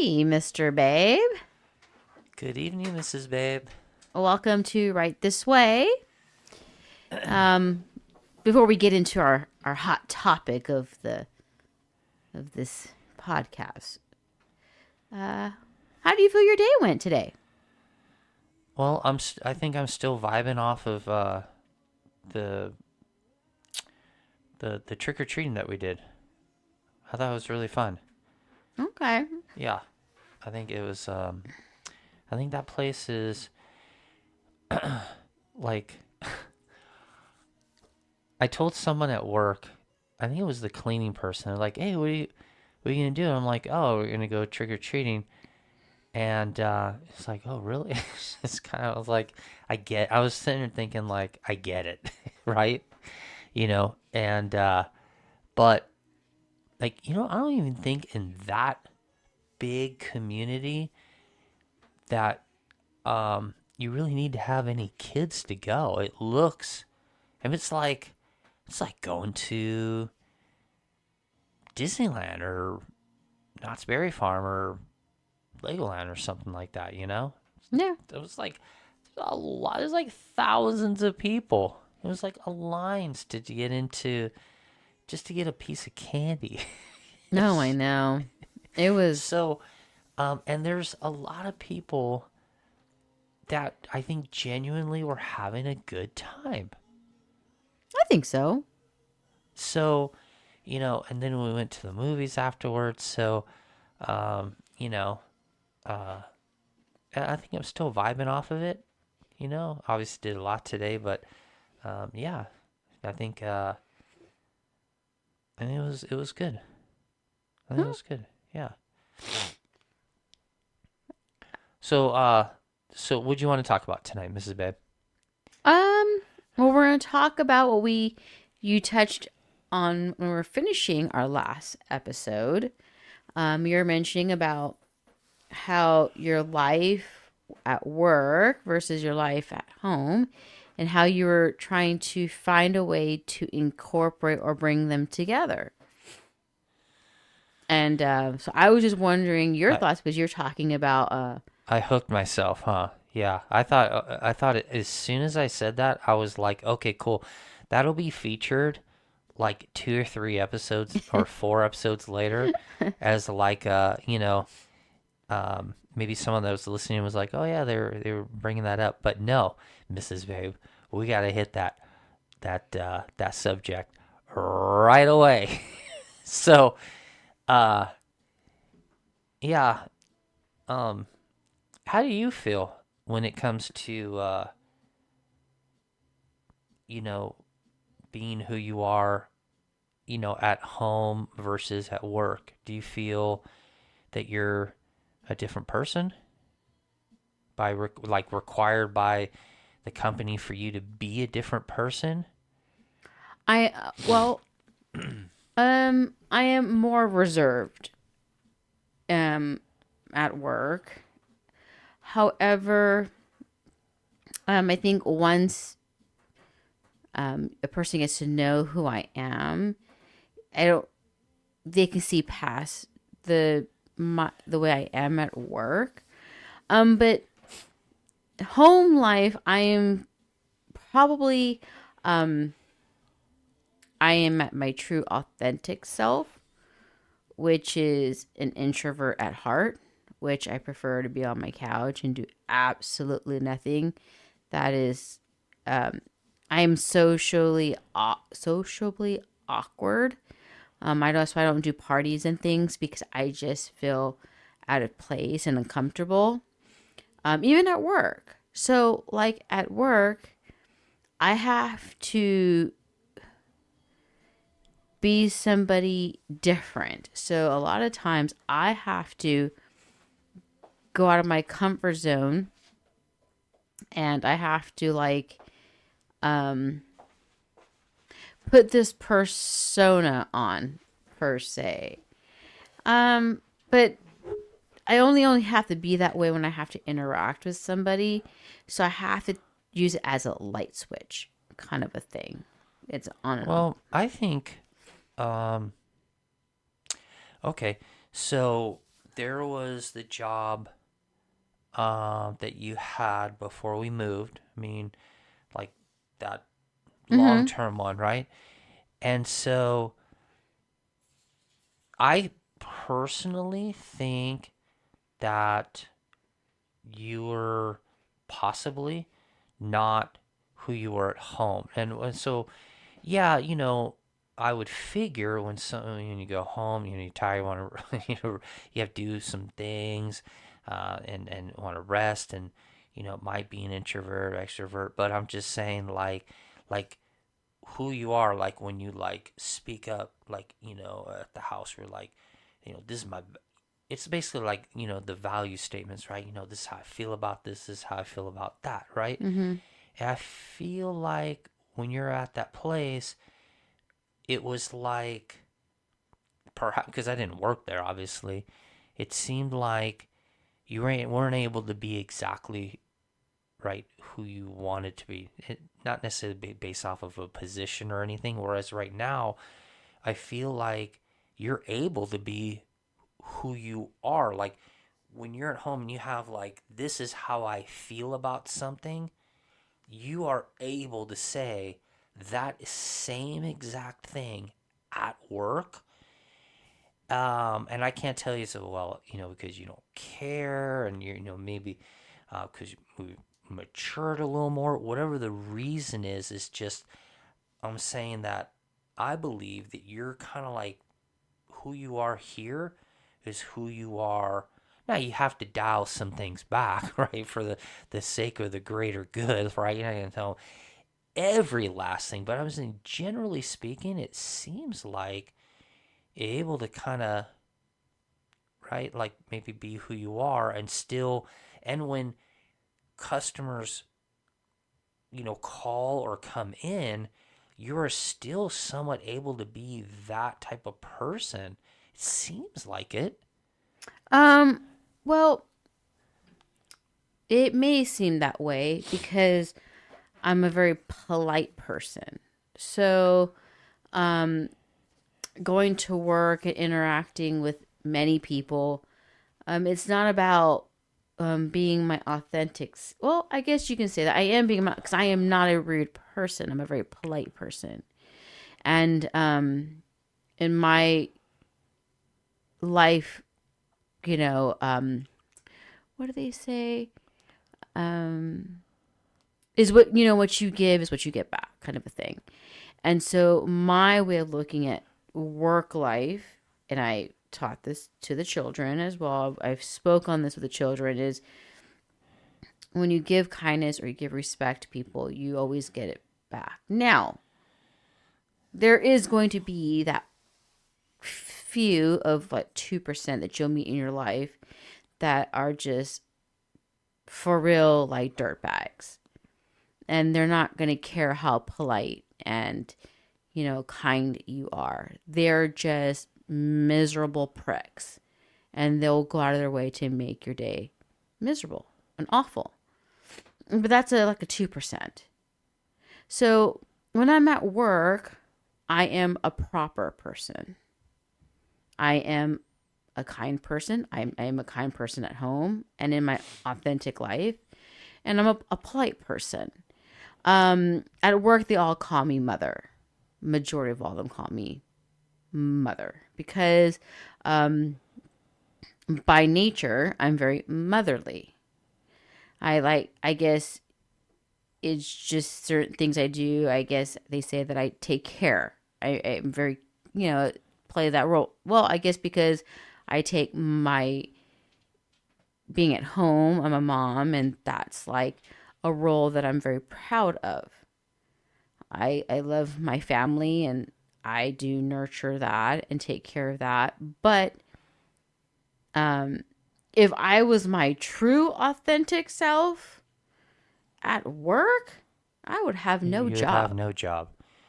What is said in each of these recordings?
Hey, Mr. Babe. Good evening, Mrs. Babe. Welcome to Right This Way. Um, Before we get into our hot topic of this podcast, how do you feel your day went today? Well, I think I'm still vibing off of the the trick or treating that we did. I thought it was really fun. Okay. Yeah, I think it was. I think that place is like. I told someone at work. I think it was the cleaning person. They're like, "Hey, what are you gonna do?" And I'm like, "Oh, we're gonna go trick or treating." And it's like, oh, really? It's kind of like, I was sitting there thinking, like, I get it, right? And, but, like, I don't even think in that big community that you really need to have any kids to go. It looks, and it's like going to Disneyland or Knott's Berry Farm or Legoland or something like that, Yeah. It was like a lot. There's like thousands of people. It was like a lines to get into just to get a piece of candy. No, I know. It was. So, and there's a lot of people that I think genuinely were having a good time. I think so. So, and then we went to the movies afterwards. So, you know, uh, I think I'm still vibing off of it. Obviously did a lot today, but yeah, I think it was good. I think it Huh. was good. Yeah. So what do you want to talk about tonight, Mrs. Babe? Well, we're going to talk about what you touched on when we were finishing our last episode. You were mentioning about how your life at work versus your life at home and how you were trying to find a way to incorporate or bring them together. And so I was just wondering your I thoughts because you're talking about, I hooked myself, huh? Yeah. I thought as soon as I said that, I was like, okay, cool. That'll be featured like 2 or 3 episodes or 4 episodes later as like maybe someone that was listening was like, "Oh yeah, they were bringing that up." But no, Mrs. Babe, we got to hit that subject right away. So, uh yeah, um how do you feel when it comes to you know, being who you are, at home versus at work? Do you feel that you're a different person like required by the company for you to be a different person? well, I am more reserved um, at work. However, I think once a person gets to know who I am, I don't. They can see past the way I am at work. But home life, I am probably I am at my true authentic self, which is an introvert at heart, which I prefer to be on my couch and do absolutely nothing. That is, I am sociably awkward. That's why I don't do parties and things because I just feel out of place and uncomfortable. Even at work. So, like at work, I have to be somebody different. So, a lot of times I have to go out of my comfort zone and I have to um put this persona on per se. But I only have to be that way when I have to interact with somebody. So I have to use it as a light switch kind of a thing. It's on and off. Well, I think um okay. So there was the job that you had before we moved. I mean, like that long Mm-hmm. term one, right? And so I personally think that you're possibly not who you were at home. And so, yeah, I would figure when you go home, you're tired, you want to, you have to do some things, and want to rest, and it might be an introvert, extrovert, but I'm just saying, like who you are, like when you like speak up, like at the house, we're like, this is my. It's basically like the value statements, right? This is how I feel about this. This is how I feel about that, right? Mm-hmm. And I feel like when you're at that place, it was like perhaps because I didn't work there, obviously, it seemed like you weren't able to be exactly right who you wanted to be. Not necessarily based off of a position or anything. Whereas right now, I feel like you're able to be who you are. Like when you're at home and you have like, this is how I feel about something, you are able to say that same exact thing at work. And I can't tell you so well, because you don't care, and maybe because we matured a little more. Whatever the reason is just I'm saying that I believe that you're kind of like who you are here is who you are. Now you have to dial some things back, right, for the sake of the greater good, right? You're not gonna tell every last thing, but I'm saying generally speaking, it seems like you're able to kind of, right, like maybe be who you are and still, and when customers call or come in, you are still somewhat able to be that type of person. It seems like it. Um, well, it may seem that way because I'm a very polite person. So, um, going to work and interacting with many people, it's not about being my authentic. Well, I guess you can say that I am being my, because I am not a rude person. I'm a very polite person, and in my life, you know, what do they say? Um, is what what you give is what you get back, kind of a thing. And so my way of looking at work life, and I taught this to the children as well. I've spoke on this with the children is when you give kindness or you give respect to people, you always get it back. Now, there is going to be that few of like 2% that you'll meet in your life that are just for real like dirt bags. And they're not going to care how polite and kind you are. They're just miserable pricks. And they'll go out of their way to make your day miserable and awful. But that's like a 2%. So when I'm at work, I am a proper person. I am a kind person. I am a kind person at home and in my authentic life. And I'm a polite person. At work, they all call me mother. Majority of all of them call me mother because by nature, I'm very motherly. I guess it's just certain things I do. I guess they say that I take care. I'm very, play that role. Well, I guess because I take my being at home, I'm a mom, and that's like a role that I'm very proud of. I love my family and I do nurture that and take care of that. But um, if I was my true authentic self at work, I would have no You would have job. no job.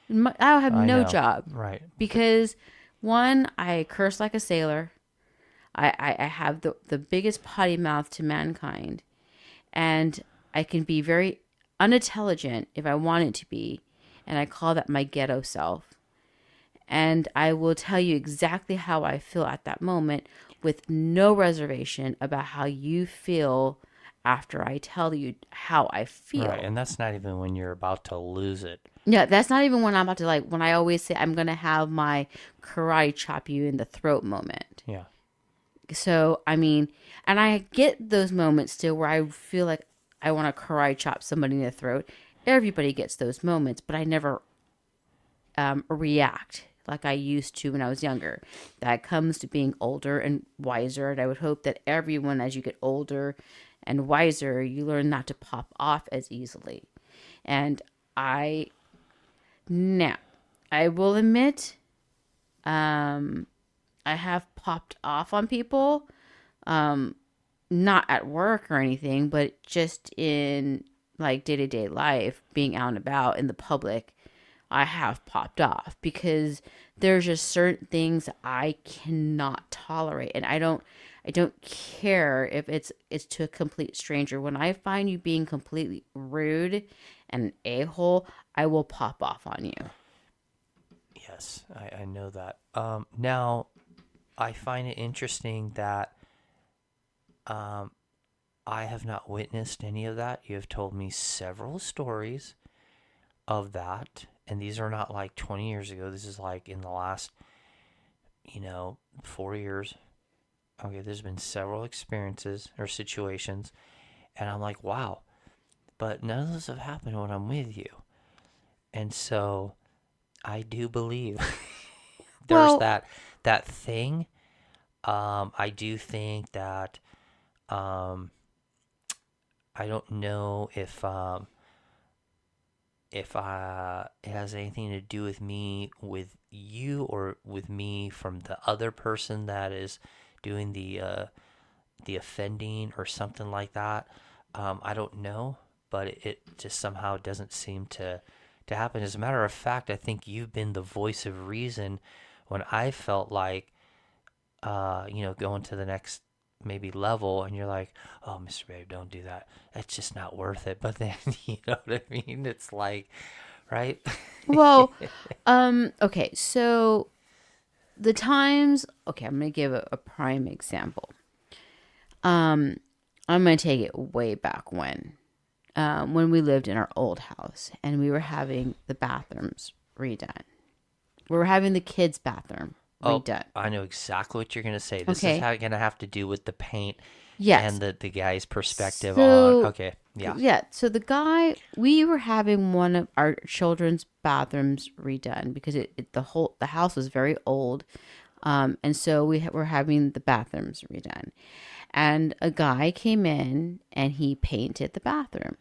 I would have I no know. job Right. because one, I curse like a sailor. I have the biggest potty mouth to mankind. And I can be very unintelligent if I want it to be. And I call that my ghetto self. And I will tell you exactly how I feel at that moment with no reservation about how you feel after I tell you how I Right, feel. and that's not even when you're about to lose it. Yeah, that's not even when I'm about to like when I always say I'm gonna have my karate chop you in the throat moment. Yeah. So I mean, and I get those moments still where I feel like I want to karate chop somebody in the throat. Everybody gets those moments, but I never react like I used to when I was younger. That comes to being older and wiser, and I would hope that everyone, as you get older and wiser, you learn not to pop off as easily. And I now I will admit, I have popped off on people, not at work or anything, but just in like day to day life, being out and about in the public, I have popped off because there's just certain things I cannot tolerate, and I don't care if it's to a complete stranger. When I find you being completely rude and an a hole, I will pop off on you. Yes, I know that. Now, I find it interesting that um, I have not witnessed any of that. You have told me several stories of that, and these are not like 20 years ago. This is like in the last, 4 years. Okay, there's been several experiences or situations, and I'm like, wow, but none of those have happened when I'm with you. And so I do believe there's Well, that thing. I do think that um, I don't know if it has anything to do with me with you or with me from the other person that is doing the offending or something like that. I don't know, but it just somehow doesn't seem to happen. As a matter of fact, I think you've been the voice of reason when I felt like going to the next maybe level, and you're like, oh, Mr. Babe, don't do that. That's just not worth it. But then, you know what I mean? It's like, right? well, okay, so the times, okay, I'm gonna give a prime example. Um, I'm gonna take it way back when we lived in our old house and we were having the bathrooms redone. We were having the kids' bathroom Oh, redone. I know exactly what you're going to say. This is Okay. how going to have to do with the paint Yes. and the guy's perspective on. So Okay, yeah. yeah, so the guy we were having one of our children's bathrooms redone because the house was very old, and so were having the bathrooms redone, and a guy came in and he painted the bathroom.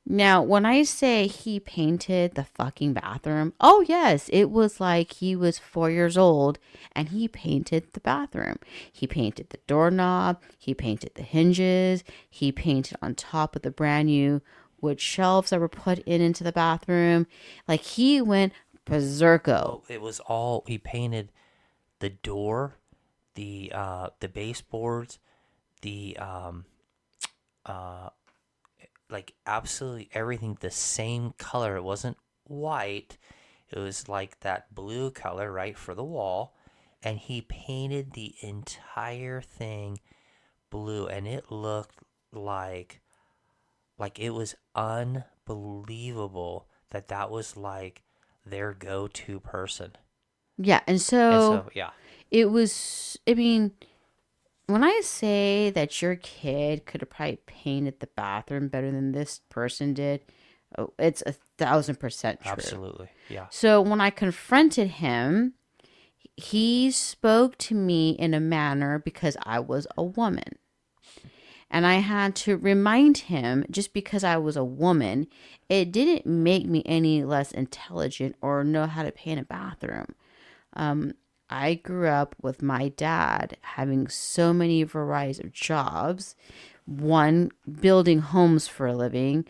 Now, when I say he painted the fucking bathroom, oh yes, it was like he was 4 years old and he painted the bathroom. He painted the doorknob, he painted the hinges, he painted on top of the brand new wood shelves that were put into the bathroom. Like he went berserko. Well, it was all he painted the door, the baseboards, the uh like absolutely everything the same color. It wasn't white. It was like that blue color, right, for the wall. And he painted the entire thing blue, and it looked like it was unbelievable that that was like their go-to person. Yeah, and And so so, yeah, it was, I mean, when I say that your kid could have probably painted the bathroom better than this person did, oh, it's 1,000% true. absolutely, yeah. So when I confronted him, he spoke to me in a manner because I was a woman. And I had to remind him just because I was a woman, it didn't make me any less intelligent or know how to paint a bathroom. I grew up with my dad having so many varieties of jobs, one building homes for a living.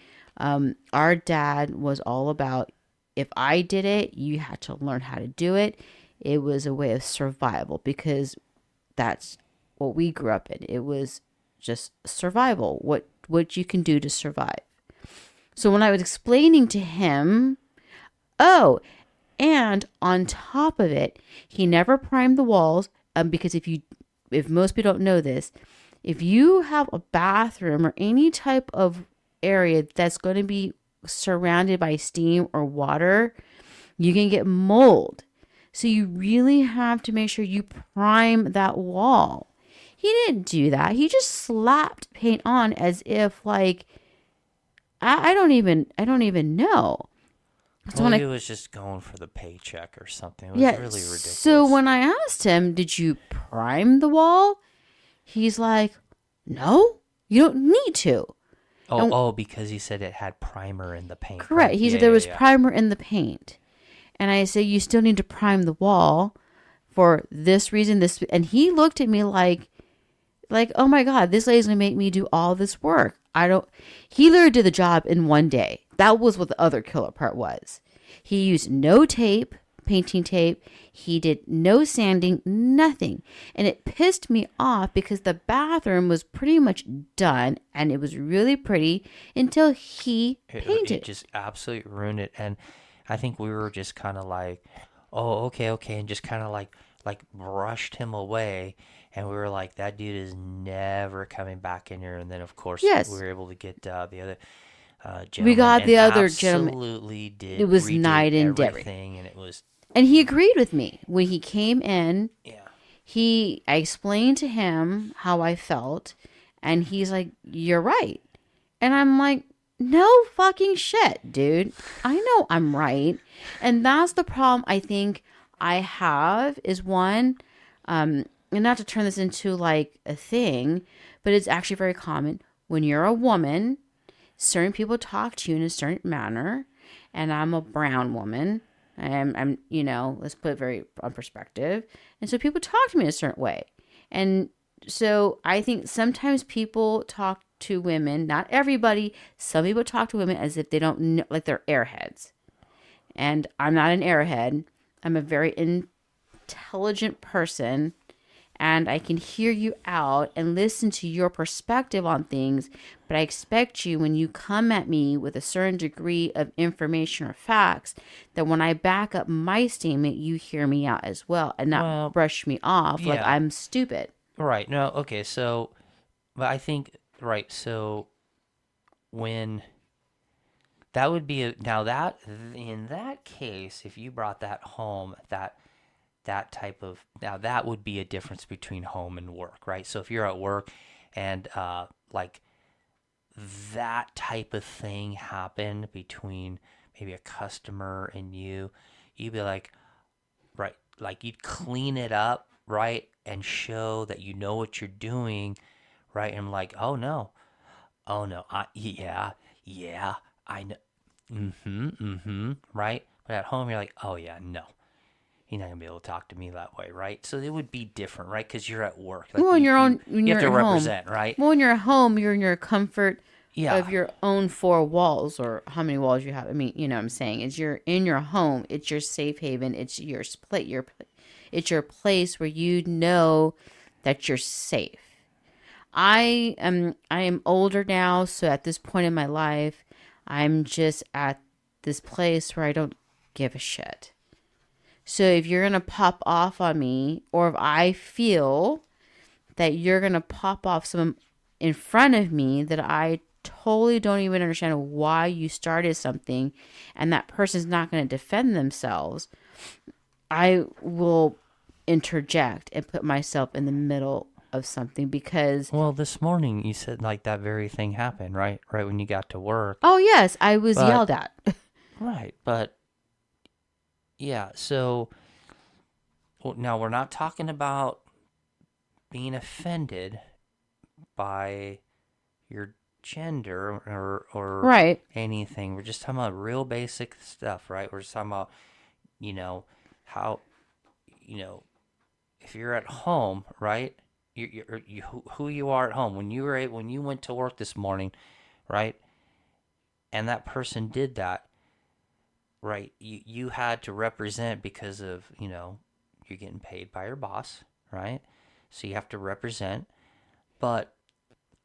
Our dad was all about if I did it, you had to learn how to do it. It was a way of survival because that's what we grew up in. It was just survival, what you can do to survive. So when I was explaining to him, oh, and on top of it, he never primed the walls. because if most people don't know this, if you have a bathroom or any type of area that's going to be surrounded by steam or water, you can get mold. So you really have to make sure you prime that wall. He didn't do that. He just slapped paint on as if like I don't even know. So Well, when he I was just going for the paycheck or something. It was yeah, really so ridiculous. when I asked him, "Did you prime the wall?" He's like, "No, you don't need to." Oh, And oh, because he said it had primer in the paint, correct, right? he Yeah, said there yeah, was yeah. primer in the paint. And I say, "You still need to prime the wall for this reason, this." And he looked at me like, "Oh my God, this lady's gonna make me do all this work." I don't. He literally did the job in one day. That was what the other killer part was. He used no tape, painting tape. He did no sanding, nothing. And it pissed me off because the bathroom was pretty much done and it was really pretty until he It painted. just absolutely ruined it. And I think we were just kind of like, oh, okay, okay, and just kind of like brushed him away. And we were like, that dude is never coming back in here. And then, of course, we Yes, were able to get the other we gentleman got and the other gentleman. absolutely It did was redid night and day. everything. And it was, And he agreed with me. When he came in, yeah. I explained to him how I felt, and he's like, "You're right." And I'm like, "No fucking shit, dude. I know I'm right." And that's the problem I think I have is one, and not to turn this into like a thing, but it's actually very common when you're a woman, certain people talk to you in a certain manner, and I'm a brown woman. Let's put it very on perspective. And so people talk to me in a certain way. And so I think sometimes people talk to women, not everybody, some people talk to women as if they don't know, like they're airheads. And I'm not an airhead. I'm a very intelligent person and I can hear you out and listen to your perspective on things. But I expect you, when you come at me with a certain degree of information or facts, that when I back up my statement, you hear me out as well and not Well, brush me off like yeah, I'm stupid. right. No, okay. So, but I think, right. So when that would be now that in that case, if you brought that home, that type of now that would be a difference between home and work, right? So if you're at work and like that type of thing happened between maybe a customer and you'd be like, right, like you'd clean it up, right, and show that you know what you're doing, right? And I'm like, oh no, yeah, yeah, I know, right? But at home, you're like, oh yeah, no, you're not gonna be able to talk to me that way, right? So it would be different, right? Because you're at work, like Well, when you have you're to at home, represent, right? well, when you're at home, you're in your comfort Yeah, of your own four walls or how many walls you have. I mean, you know what I'm saying? It's you're in your home. It's your safe haven. It's your split. It's your place where you know that you're safe. I am older now, so at this point in my life, I'm just at this place where I don't give a shit. So if you're gonna pop off on me, or if I feel that you're gonna pop off some in front of me that I totally don't even understand why you started something, and that person's not gonna defend themselves, I will interject and put myself in the middle of something because well, this morning you said like that very thing happened, right? Right when you got to work. oh yes, I was But yelled at. right, but yeah, so well, now we're not talking about being offended by your gender or Right. anything. We're just talking about real basic stuff, right? We're just talking about, you know, how, you know, if you're at home, right? Who you are at home when when you went to work this morning, right? And that person did that, right? You had to represent because of, you're getting paid by your boss, right? So you have to represent, but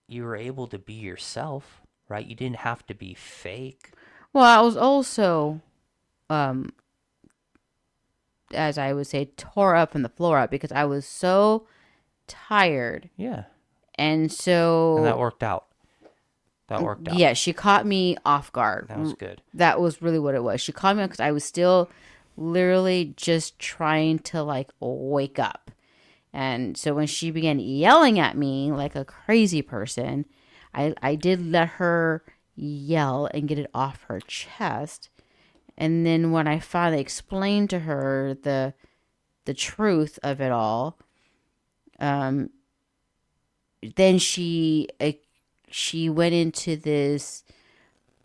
you were able to be yourself, right? You didn't have to be fake. Well, I was also um as I would say, tore up from the floor up because I was so tired. Yeah. And And that so, worked out. That worked out. yeah, she caught me off guard. That was good. That was really what it was. She caught me because I was still literally just trying to like wake up. And so when she began yelling at me like a crazy person, I did let her yell and get it off her chest. And then when I finally explained to her the truth of it all, then she went into this,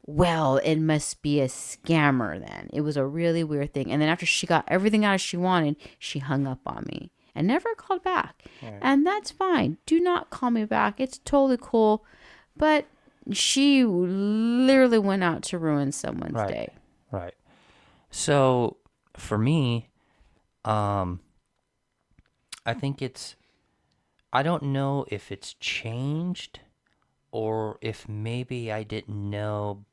well, it must be a scammer then. It was a really weird thing. And then after she got everything out she wanted, she hung up on me and never called back. Right. And that's fine. Do not call me back. It's totally cool. But she literally went out to ruin someone's day. Right. So for me, I think I don't know if it's changed or if maybe I didn't know,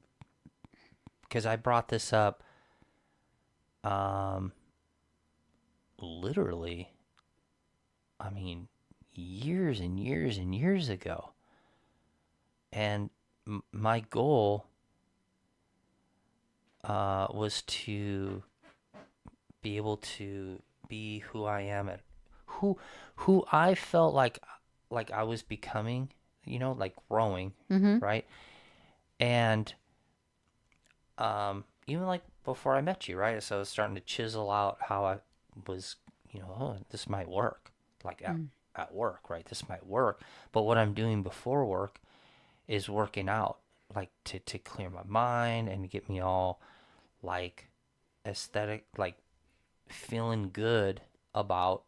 because I brought this up literally, I mean, years and years and years ago. And my goal was to be able to be who I am at who I felt like I was becoming, like growing, right? And even like before I met you, right? So I was starting to chisel out how I was, oh, this might work, like at work, right? This might work. But what I'm doing before work is working out, like to clear my mind and get me all like aesthetic, like feeling good about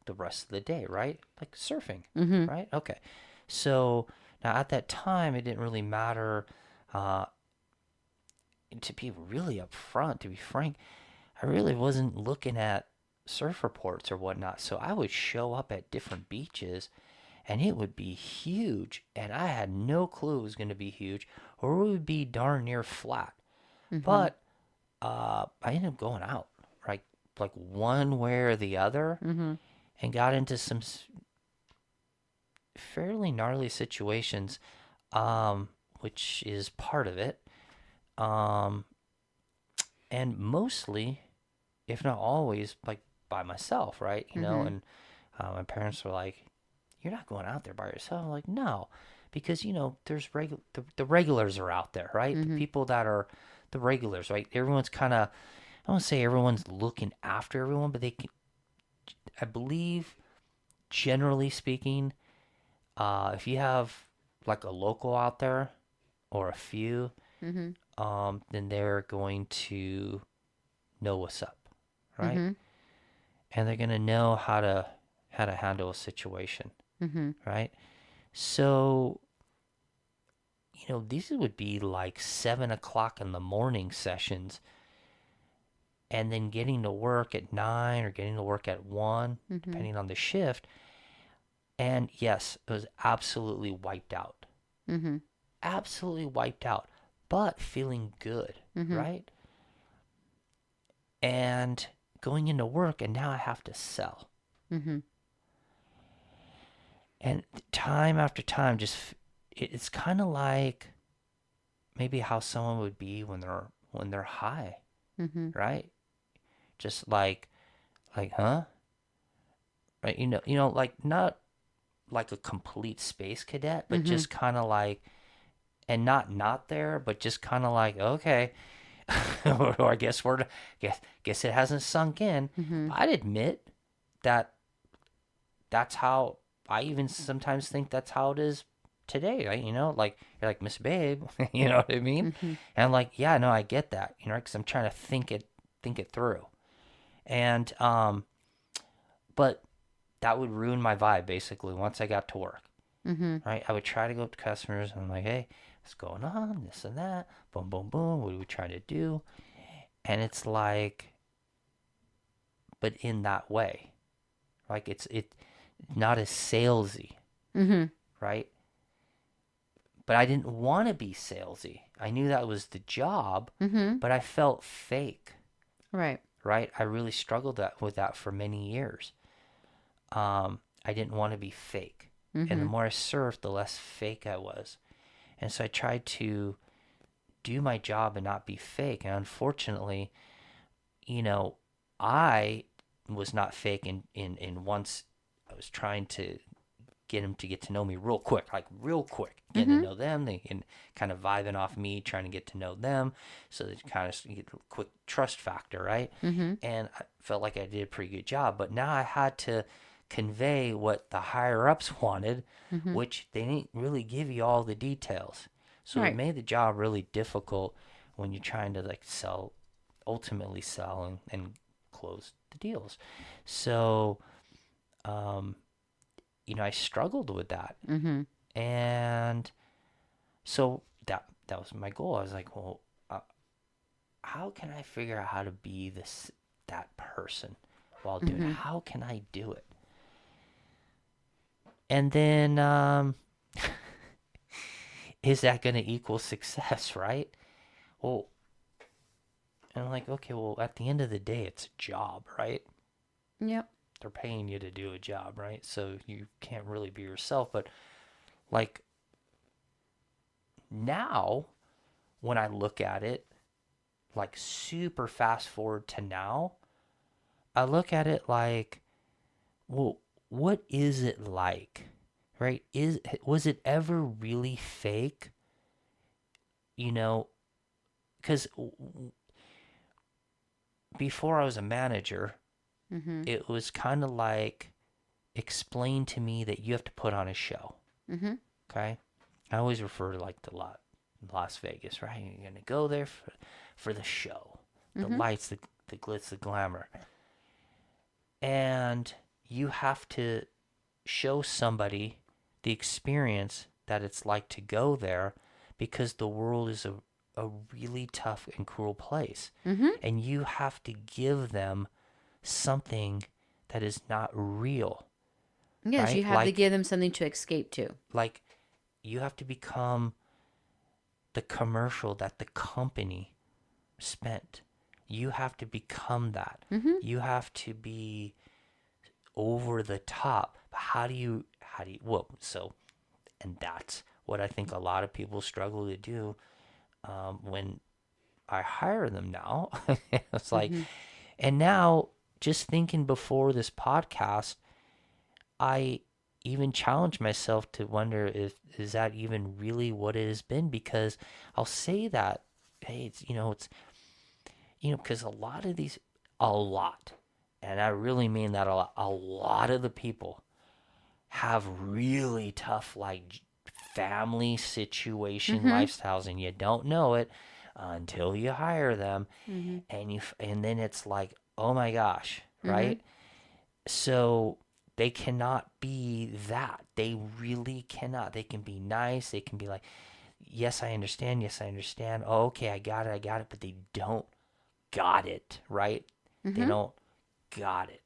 the rest of the day, right? Like surfing, right? Okay. So now at that time, it didn't really matter. To be really upfront, to be frank, I really wasn't looking at surf reports or whatnot. So I would show up at different beaches and it would be huge. And I had no clue it was going to be huge or it would be darn near flat. But I ended up going out, right? Like one way or the other, and got into some fairly gnarly situations, which is part of it. And mostly, if not always, like by myself, right? And my parents were like, "You're not going out there by yourself." I'm like, "No," because there's the regulars are out there, right? The people that are the regulars, right? Everyone's kind of, I don't say everyone's looking after everyone, but I believe, generally speaking, if you have like a local out there or a few, then they're going to know what's up, right? And they're gonna know how to handle a situation, right? So, these would be like 7 o'clock in the morning sessions, and then getting to work at 9 or getting to work at 1, depending on the shift. And yes, it was absolutely wiped out. Absolutely wiped out, but feeling good, right? And going into work, and now I have to sell. And time after time, it's kind of like maybe how someone would be when they're high, right? Just like, huh? Right? Like not like a complete space cadet, but just kind of like, and not there, but just kind of like, okay, or I guess guess it hasn't sunk in. I'd admit that that's how I even sometimes think that's how it is today, right? Like you're like, Miss Babe, you know what I mean? And I'm like, yeah, no, I get that, because I'm trying to think it through, and but that would ruin my vibe basically once I got to work, right? I would try to go up to customers and I'm like, hey, what's going on? This and that, boom, boom, boom. What are we trying to do? And it's like, but in that way, like it's not as salesy, right? But I didn't want to be salesy. I knew that was the job, but I felt fake. Right. right? I really struggled with that for many years. I didn't want to be fake. And the Mm-hmm. more I served, the less fake I was. And so I tried to do my job and not be fake. And unfortunately, you know, I was not fake in once I was trying to get them to get to know me real quick, like real quick, getting to Mm-hmm. know them, they and kind of vibing off me, trying to get to know them, so they kind of get a quick trust factor, right? Mm-hmm. And I felt like I did a pretty good job, but now I had to convey what the higher ups wanted, Mm-hmm. which they didn't really give you all the details. So it Right. made the job really difficult when you're trying to like sell, ultimately sell and close the deals. So, um, I struggled with that. Mm-hmm. And so that was my goal. I was like, well, how can I figure out how to be that person while doing it? Mm-hmm. How can I do it? And then is that going to equal success, right? Well, and I'm like, okay, well, at the end of the day, it's a job, right? Yep. They're paying you to do a job, right? So you can't really be yourself. But like now, when I look at it, like super fast forward to now, I look at it like, well, what is it like? Right? Was it ever really fake? You know, cuz before I was a manager, Mm-hmm. it was kind of like explain to me that you have to put on a show, Mm-hmm. okay? I always refer to like the lot Las Vegas, right? You're going to go there for the show. The Mm-hmm. lights, the glitz, the glamour. And you have to show somebody the experience that it's like to go there because the world is a really tough and cruel place. Mm-hmm. And you have to give them something that is not real, Yes, you right? have to give them something to escape to. Like you have to become the commercial that the company spent. You have to become that. Mm-hmm. You have to be over the top. But well, so, and that's what I think a lot of people struggle to do when I hire them now. It's like, Mm-hmm. and now just thinking before this podcast, I even challenge myself to wonder if is that even really what it has been, because I'll say that, hey, because a lot, and I really mean that a lot of the people have really tough, like, family situation Mm-hmm. lifestyles, and you don't know it until you hire them, Mm-hmm. and then it's like, oh my gosh, Mm-hmm. right? So they cannot be that. They really cannot. They can be nice. They can be like, yes, I understand. Yes, I understand. Oh, okay, I got it. I got it. But they don't got it, right? They Mm-hmm. don't got it.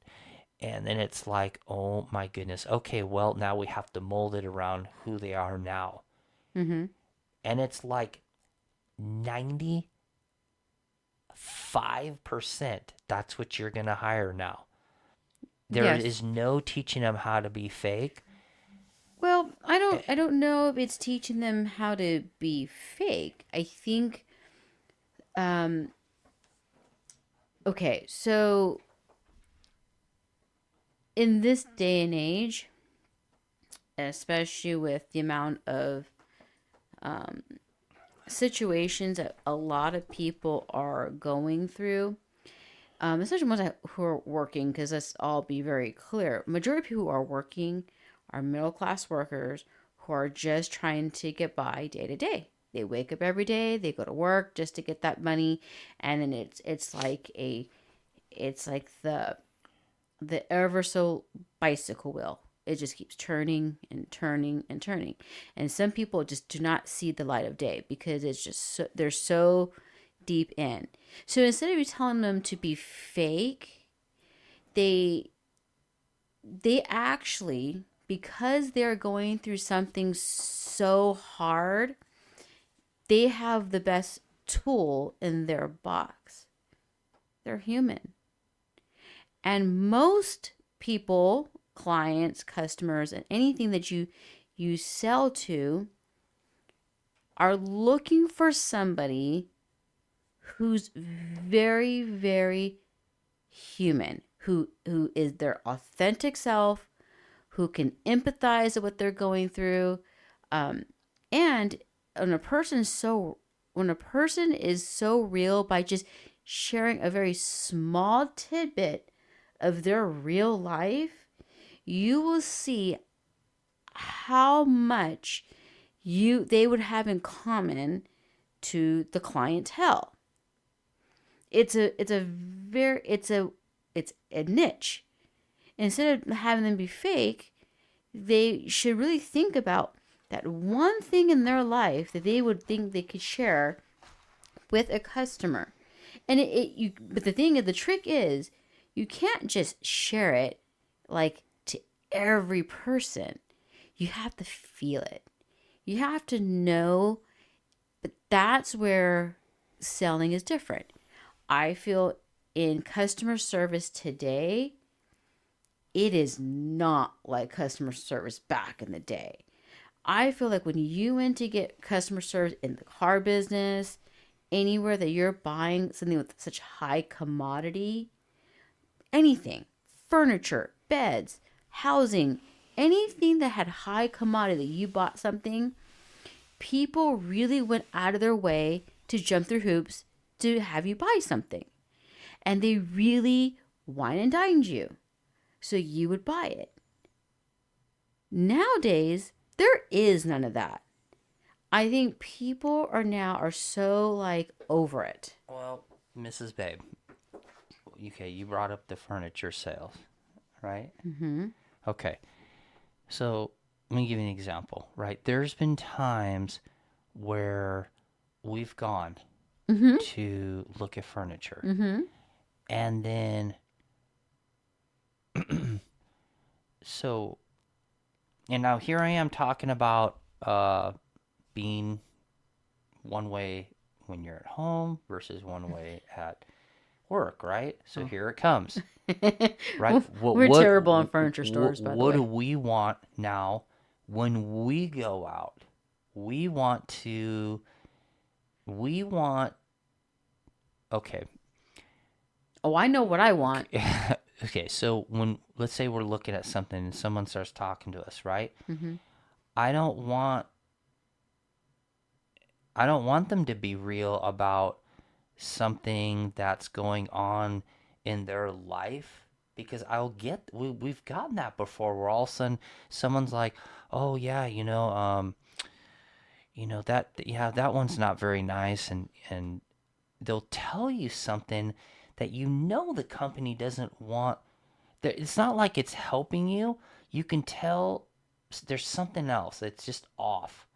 And then it's like, oh my goodness. Okay, well, now we have to mold it around who they are now. Mm-hmm. And it's like 95% that's what you're going to hire now. There Yes. is no teaching them how to be fake. Well, I don't Eh, I don't know if it's teaching them how to be fake. I think um okay, so in this day and age, especially with the amount of um situations that a lot of people are going through, especially ones who are working, because let's all be very clear. Majority of people who are working are middle class workers who are just trying to get by day to day. They wake up every day, they go to work just to get that money, and then it's like the ever so bicycle wheel. It just keeps turning and turning and turning. And some people just do not see the light of day because it's just they're so deep in. So instead of you telling them to be fake, they they actually, because they're going through something so hard, they have the best tool in their box. They're human. And most people, clients, customers, and anything that you sell to are looking for somebody who's very, very human, who is their authentic self, who can empathize with what they're going through. And when a person is so real by just sharing a very small tidbit of their real life, you will see how much they would have in common to the clientele. It's a niche. Instead of having them be fake, they should really think about that one thing in their life that they would think they could share with a customer. And but the trick is, you can't just share it like to every person. You have to feel it. You have to know. But that's where selling is different. I feel in customer service today, it is not like customer service back in the day. I feel like when you went to get customer service in the car business, anywhere that you're buying something with such high commodity, anything, furniture, beds, housing, anything that had high commodity, you bought something, people really went out of their way to jump through hoops to have you buy something. And they really wine and dined you, so you would buy it. Nowadays, there is none of that. I think people are so like over it. Well, Mrs. Babe, okay, you brought up the furniture sales, right? Mm-hmm. Okay, so let me give you an example, right? There's been times where we've gone Mm-hmm. to look at furniture, Mm-hmm. and then so, and now here I am talking about being one way when you're at home versus one way at work, right? So here it comes, right? We're terrible on furniture stores, by the What way. do we want now when we go out? We want, okay. Oh, I know what I want. Okay, so let's say we're looking at something and someone starts talking to us, right? Mm-hmm. I don't want them to be real about something that's going on in their life, because we've gotten that before, where all of a sudden someone's like, "Oh yeah, that one's not very nice," and they'll tell you something that the company doesn't want. It's not like it's helping you. You can tell there's something else that's just off.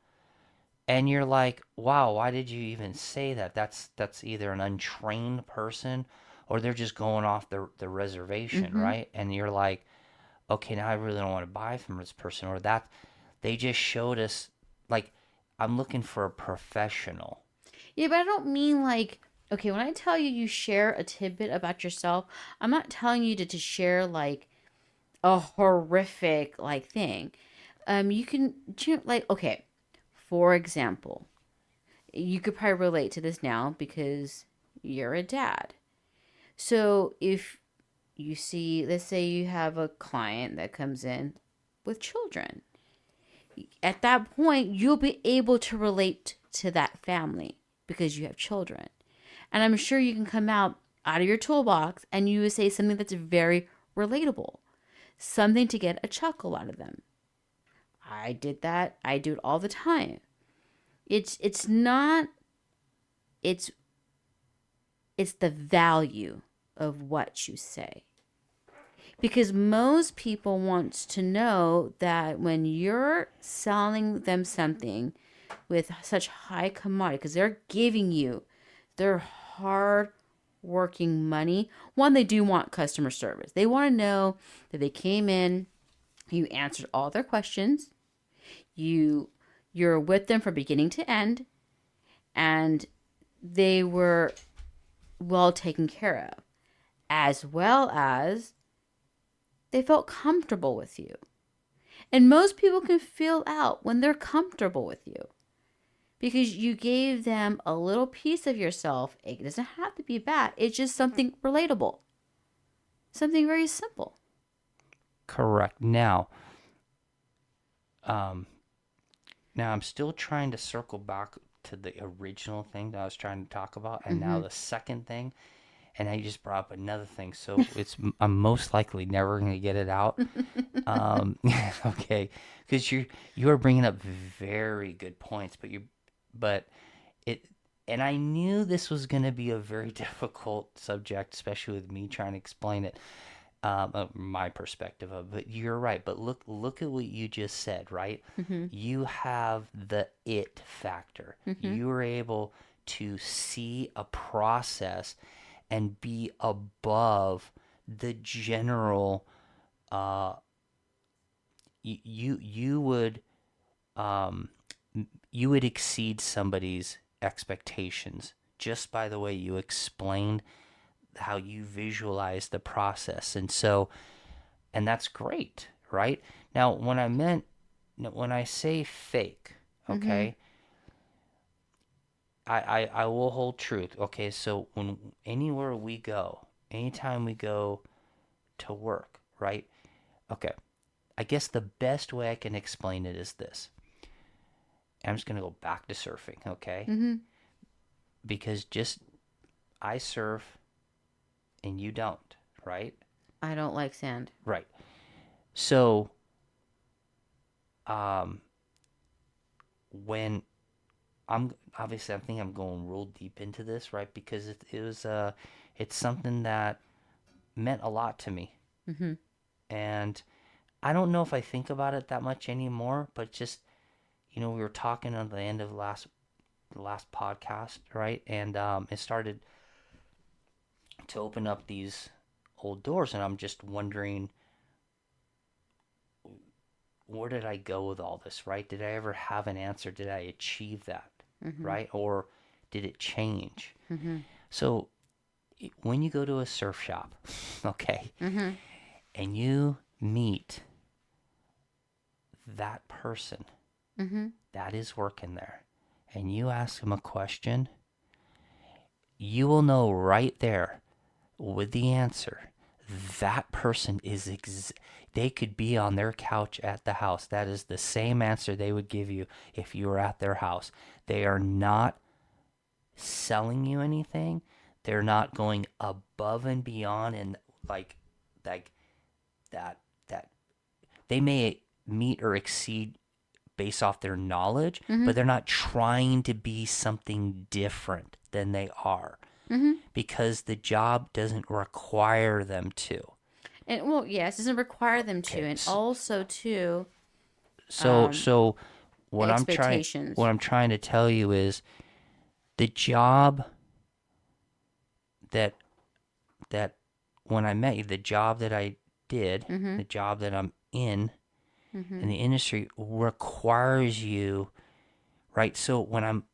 And you're like, wow, why did you even say that? That's either an untrained person or they're just going off the reservation, Mm-hmm. right? And you're like, okay, now I really don't want to buy from this person, or that they just showed us, like, I'm looking for a professional. Yeah, but I don't mean like, okay, when I tell you you share a tidbit about yourself, I'm not telling you to share like a horrific like thing. You can like, okay, for example, you could probably relate to this now because you're a dad. So if you see, let's say you have a client that comes in with children, at that point, you'll be able to relate to that family because you have children. And I'm sure you can come out of your toolbox and you would say something that's very relatable, something to get a chuckle out of them. I did that. I do it all the time. It's not it's it's the value of what you say. Because most people want to know that when you're selling them something with such high commodity, because they're giving you their hard working money. One, they do want customer service. They want to know that they came in, you answered all their questions, you're with them from beginning to end, and they were well taken care of, as well as They felt comfortable with you. And most people can feel out when they're comfortable with you because you gave them a little piece of yourself. It doesn't have to be bad. It's just something relatable, something very simple. Correct. Now I'm still trying to circle back to the original thing that I was trying to talk about, and now the second thing, and I just brought up another thing, so I'm most likely never going to get it out. Okay, because you are bringing up very good points, but it, and I knew this was going to be a very difficult subject, especially with me trying to explain it. My perspective of it. But you're right. But look at what you just said, right? You have the it factor. You are able to see a process and be above the general. You would you would exceed somebody's expectations just by the way you explained how you visualize the process. And that's great, right? Now, when I say fake, okay, I will hold truth. Okay, so anywhere we go, anytime we go to work, right? Okay, I guess the best way I can explain it is this. I'm just going to go back to surfing, okay? Because I surf and you don't, right? I don't like sand. Right. So, when I'm thinking I'm going real deep into this, right? Because it's something that meant a lot to me. And I don't know if I think about it that much anymore, but just, we were talking at the end of the last podcast, right? And it started to open up these old doors, and I'm just wondering, where did I go with all this, right? Did I ever have an answer? Did I achieve that, right? Or did it change? So when you go to a surf shop, okay, and you meet that person that is working there, and you ask them a question, you will know right there with the answer that person they could be on their couch at the house. That is the same answer they would give you if you were at their house. They are not selling you anything. They're not going above and beyond, and like that they may meet or exceed based off their knowledge, but they're not trying to be something different than they are. Because the job doesn't require them to. And well, yes, it doesn't require them to, and also too. So what expectations. I'm trying to tell you is the job that when I met you, the job that I did, the job that I'm in the industry requires you, right? So when I'm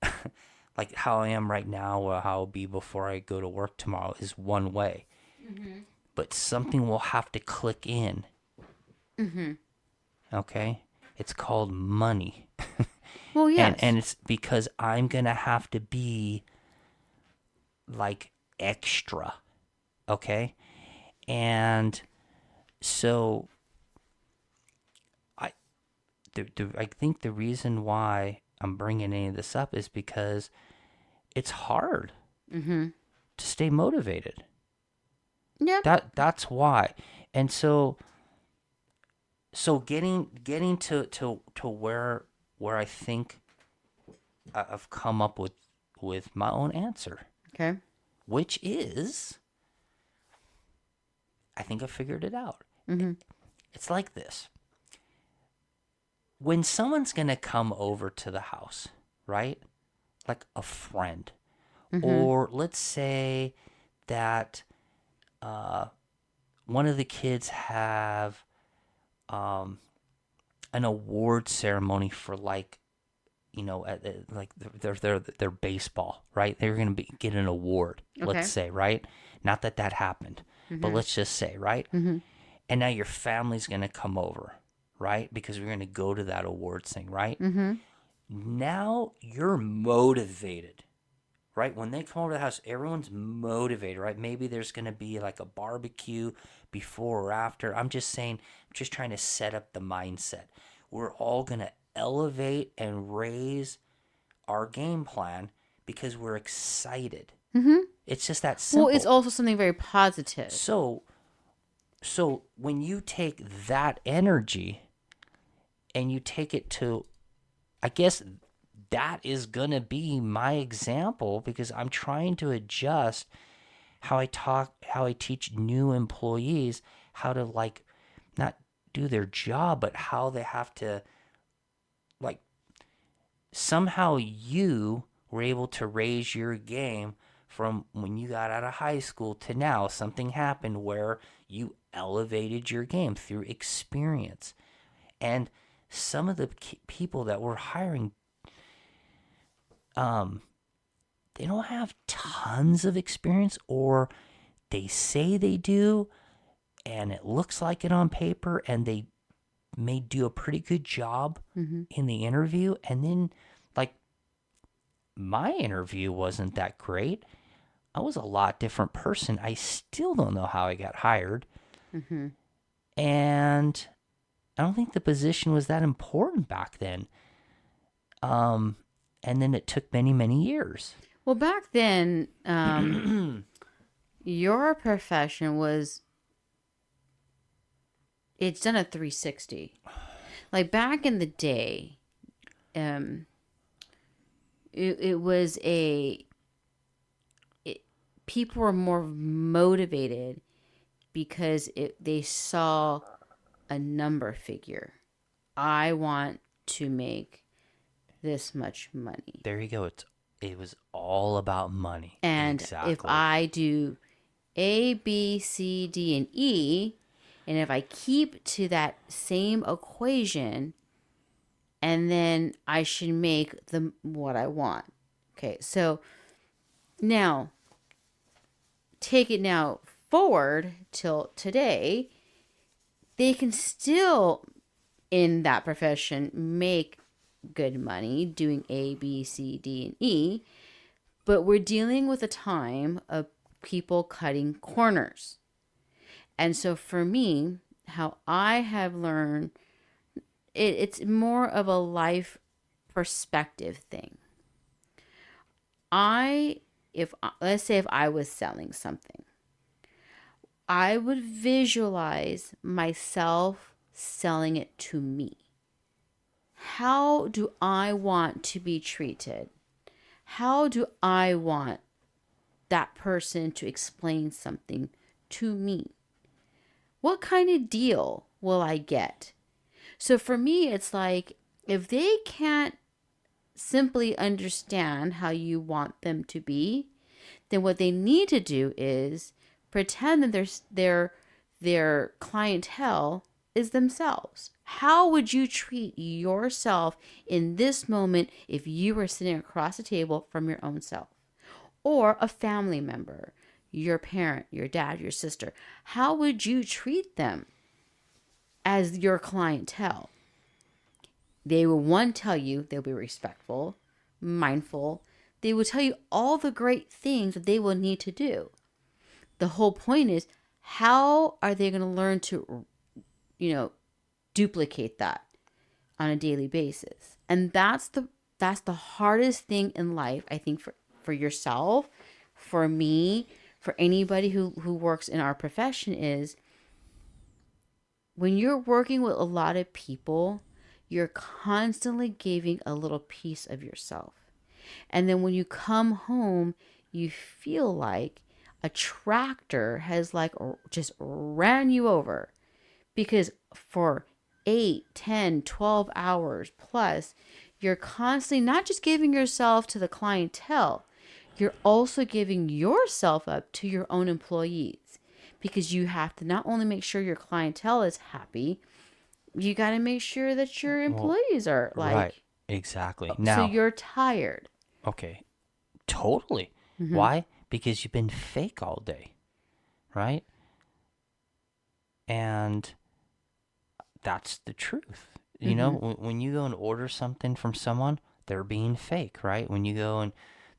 like how I am right now, or how I'll be before I go to work tomorrow, is one way. But something will have to click in. Okay? It's called money. Well, yes. And it's because I'm going to have to be like extra. Okay? And so I think the reason why I'm bringing any of this up is because it's hard to stay motivated. Yeah. That's why. And so getting to where I think I've come up with my own answer. Okay. Which is, I think I figured it out. It's like this. When someone's going to come over to the house, right? Like a friend. Or let's say that one of the kids have an award ceremony for like their baseball, right? They're going to get an award, let's say, right? Not that happened, but let's just say, right? and now your family's going to come over, right? Because we're going to go to that awards thing, right? Mm-hmm. Now you're motivated, right? When they come over to the house, everyone's motivated, right? Maybe there's going to be like a barbecue before or after. I'm just saying, I'm just trying to set up the mindset. We're all going to elevate and raise our game plan because we're excited. Mm-hmm. It's just that simple. Well, it's also something very positive. So when you take that energy and you take it to, I guess that is going to be my example, because I'm trying to adjust how I teach new employees how to, like, not do their job, but how they have to, like, somehow you were able to raise your game from when you got out of high school to now. Something happened where you elevated your game through experience. And some of the people that we're hiring, they don't have tons of experience, or they say they do, and it looks like it on paper, and they may do a pretty good job in the interview. And then, like, my interview wasn't that great. I was a lot different person. I still don't know how I got hired. Mm-hmm. And I don't think the position was that important back then. And then it took many, many years. Well, back then, your profession was, it's done a 360. Like back in the day, it was people were more motivated because they saw a number figure. I want to make this much money. There you go. It was all about money. And exactly. if I do A, B, C, D, and E, and if I keep to that same equation, and then I should make what I want. Okay, so now take it now forward till today, they can still in that profession make good money doing A, B, C, D, and E, but we're dealing with a time of people cutting corners. And so for me, how I have learned, it's more of a life perspective thing. Let's say if I was selling something, I would visualize myself selling it to me. How do I want to be treated? How do I want that person to explain something to me? What kind of deal will I get? So for me, it's like, if they can't simply understand how you want them to be, then what they need to do is pretend that their clientele is themselves. How would you treat yourself in this moment if you were sitting across the table from your own self? Or a family member, your parent, your dad, your sister. How would you treat them as your clientele? They will, one, tell you they'll be respectful, mindful. They will tell you all the great things that they will need to do. The whole point is, how are they going to learn to, duplicate that on a daily basis? And that's the hardest thing in life, I think, for yourself, for me, for anybody who works in our profession, is when you're working with a lot of people, you're constantly giving a little piece of yourself. And then when you come home, you feel like a tractor has just ran you over, because for 8, 10, 12 hours plus, you're constantly not just giving yourself to the clientele, you're also giving yourself up to your own employees, because you have to not only make sure your clientele is happy, you got to make sure that your employees are right. Exactly. So Now, you're tired. Okay. Totally. Mm-hmm. Why? Because you've been fake all day, right? And that's the truth. You know, when you go and order something from someone, they're being fake, right? When you go and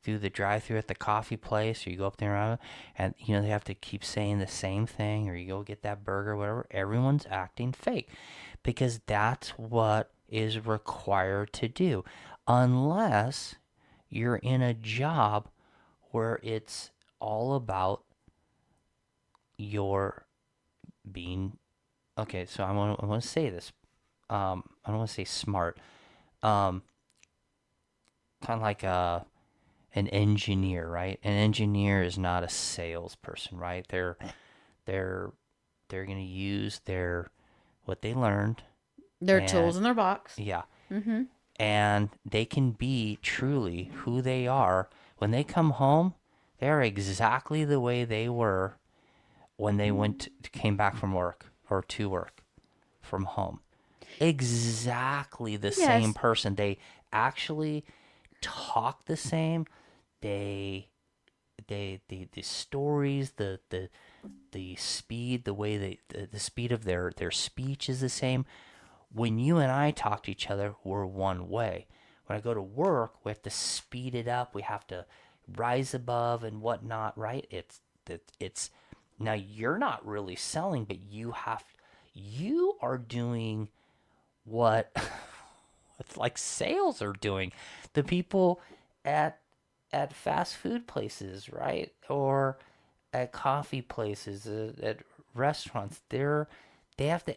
do the drive-through at the coffee place, or you go up there and you know they have to keep saying the same thing, or you go get that burger, whatever. Everyone's acting fake because that's what is required to do, unless you're in a job where it's all about your being okay. So I want to say this. I don't want to say smart. Um, Kind of like an engineer, right? An engineer is not a salesperson, right? They're they're gonna use their what they learned, Their and tools in their box. yeah, Mm-hmm. and they can be truly who they are when they come home. They are exactly the way they were when they came back from work or to work from home. Exactly the same Yes. person. They actually talk the same. They the stories, the speed, the way the speed of their speech is the same. When you and I talk to each other, we're one way. When I go to work, we have to speed it up. We have to rise above and whatnot, right? It's now you're not really selling, but you are doing what it's like sales are doing. The people at fast food places, right? Or at coffee places, at restaurants, they have to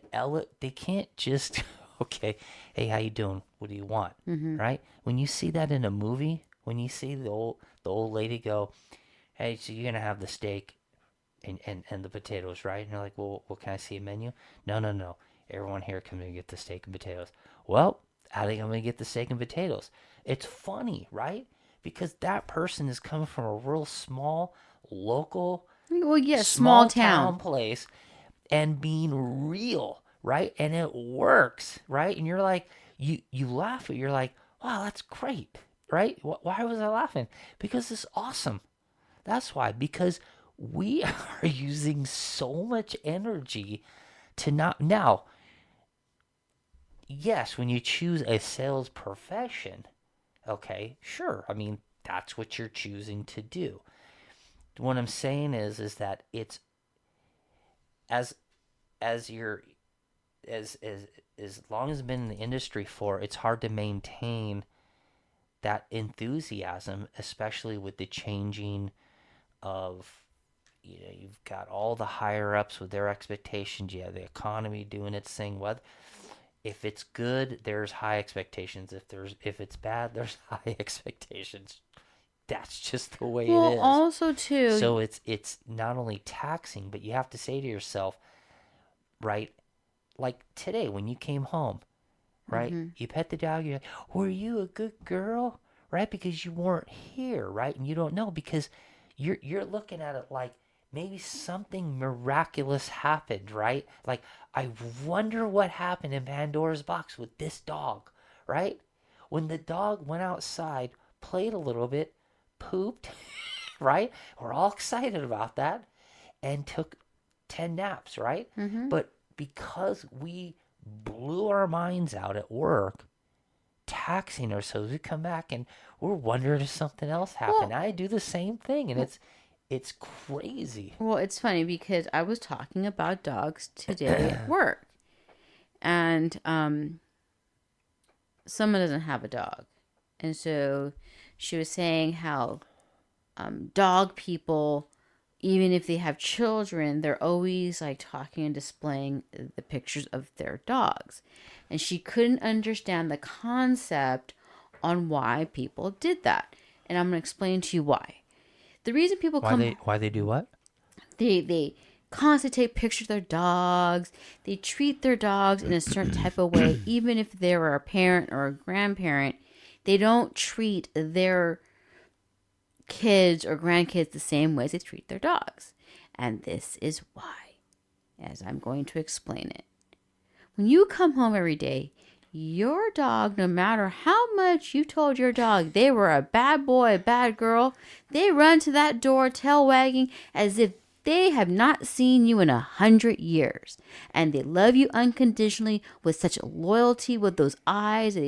they can't just okay, hey, how you doing? What do you want? Right? When you see that in a movie, when you see the old lady go, hey, so you're gonna have the steak and the potatoes, right? And you're like, well, can I see a menu? No, no, no. Everyone here come and get the steak and potatoes. Well, I think I'm gonna get the steak and potatoes. It's funny, right? Because that person is coming from a real small, local, Well, yes, small small town town. place and being real, right? And it works, right? And you're like, you laugh, but you're like, wow, that's great, right? Why was I laughing? Because it's awesome. That's why. Because we are using so much energy to not now. Yes, when you choose a sales profession, okay, sure. I mean, that's what you're choosing to do. What I'm saying is that it's as you're as long as I've been in the industry for, it's hard to maintain that enthusiasm, especially with the changing of, you know, you've got all the higher ups with their expectations. You have the economy doing its thing. What if it's good? There's high expectations. If it's bad, there's high expectations. That's just the way Well, it is. also too. So it's not only taxing, but you have to say to yourself, right? Like today when you came home, right? You pet the dog. You're like, were you a good girl? Right? Because you weren't here, right? And you don't know because you're looking at it like maybe something miraculous happened, right? Like I wonder what happened in Pandora's box with this dog, right? When the dog went outside, played a little bit, pooped, right? We're all excited about that and took 10 naps, right? But because we blew our minds out at work, taxing ourselves, we come back and we're wondering if something else happened. Well, I do the same thing, and it's crazy. well, it's funny because I was talking about dogs today at work, and someone doesn't have a dog, and so she was saying how dog people, even if they have children, they're always like talking and displaying the pictures of their dogs. And she couldn't understand the concept on why people did that. And I'm going to explain to you why. The reason people Why they do what? they constantly take pictures of their dogs. They treat their dogs in a certain type of way, even if they were a parent or a grandparent. They don't treat their kids or grandkids the same way as they treat their dogs. And this is why, as I'm going to explain it. When you come home every day, your dog, no matter how much you told your dog they were a bad boy, a bad girl, they run to that door, tail wagging, as if they have not seen you in 100 years, and they love you unconditionally with such loyalty with those eyes. And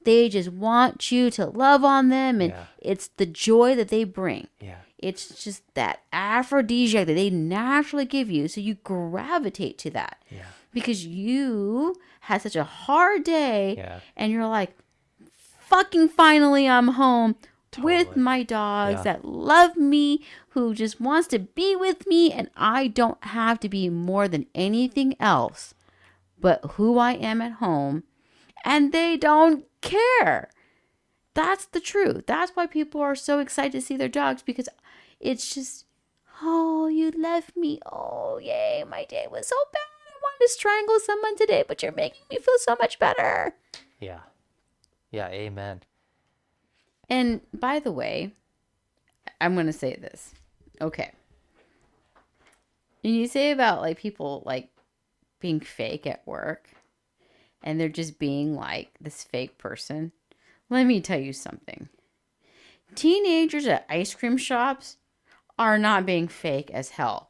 they just want you to love on them, and Yeah. it's the joy that they bring. Yeah. It's just that aphrodisiac that they naturally give you, so you gravitate to that. Yeah. Because you had such a hard day, Yeah. and you're like, fucking finally I'm home with Totally. my dogs Yeah. that love me, who just wants to be with me, and I don't have to be more than anything else but who I am at home, and they don't care. That's the truth. That's why people are so excited to see their dogs, because it's just, oh, you love me. Oh, yay, my day was so bad. I wanted to strangle someone today, but you're making me feel so much better. Yeah. Yeah. Amen. And by the way, I'm going to say this. Okay. And you say about like people like being fake at work, and they're just being like this fake person. Let me tell you something. Teenagers at ice cream shops are not being fake as hell.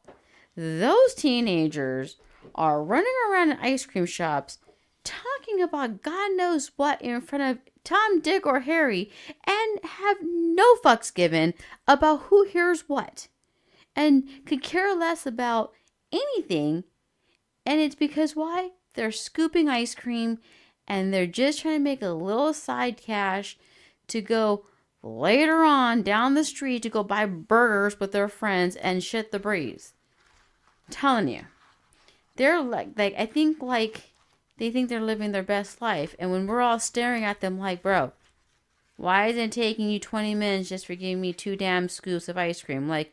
Those teenagers are running around in ice cream shops talking about God knows what in front of Tom, Dick, or Harry, and have no fucks given about who hears what, and could care less about anything. And it's because why? They're scooping ice cream, and they're just trying to make a little side cash to go later on down the street to go buy burgers with their friends and shit the breeze. I'm telling you, they're like I think like they think they're living their best life, and when we're all staring at them like, bro, why is it taking you 20 minutes just for giving me 2 damn scoops of ice cream? Like,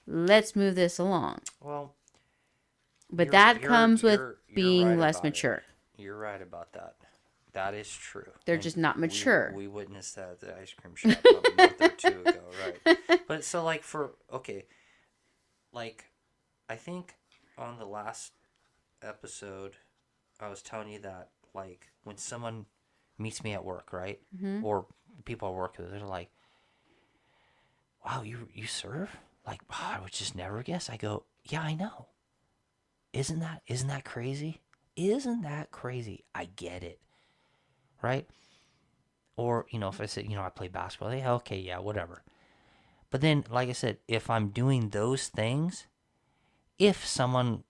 let's move this along. Well, But that comes with you're being right less about it. mature. You're right about that. That is true. They're And just not mature. We witnessed that at the ice cream shop a month or two ago, right? But so like like I think on the last episode, I was telling you that like when someone meets me at work, right, or people I work with, they're like, "Wow, you serve? Like, wow, I would just never guess." I go, "Yeah, I know. Isn't that crazy? Isn't that crazy? I get it, right?" Or if I say, I play basketball, yeah, okay, yeah, whatever. But then, like I said, if I'm doing those things, if someone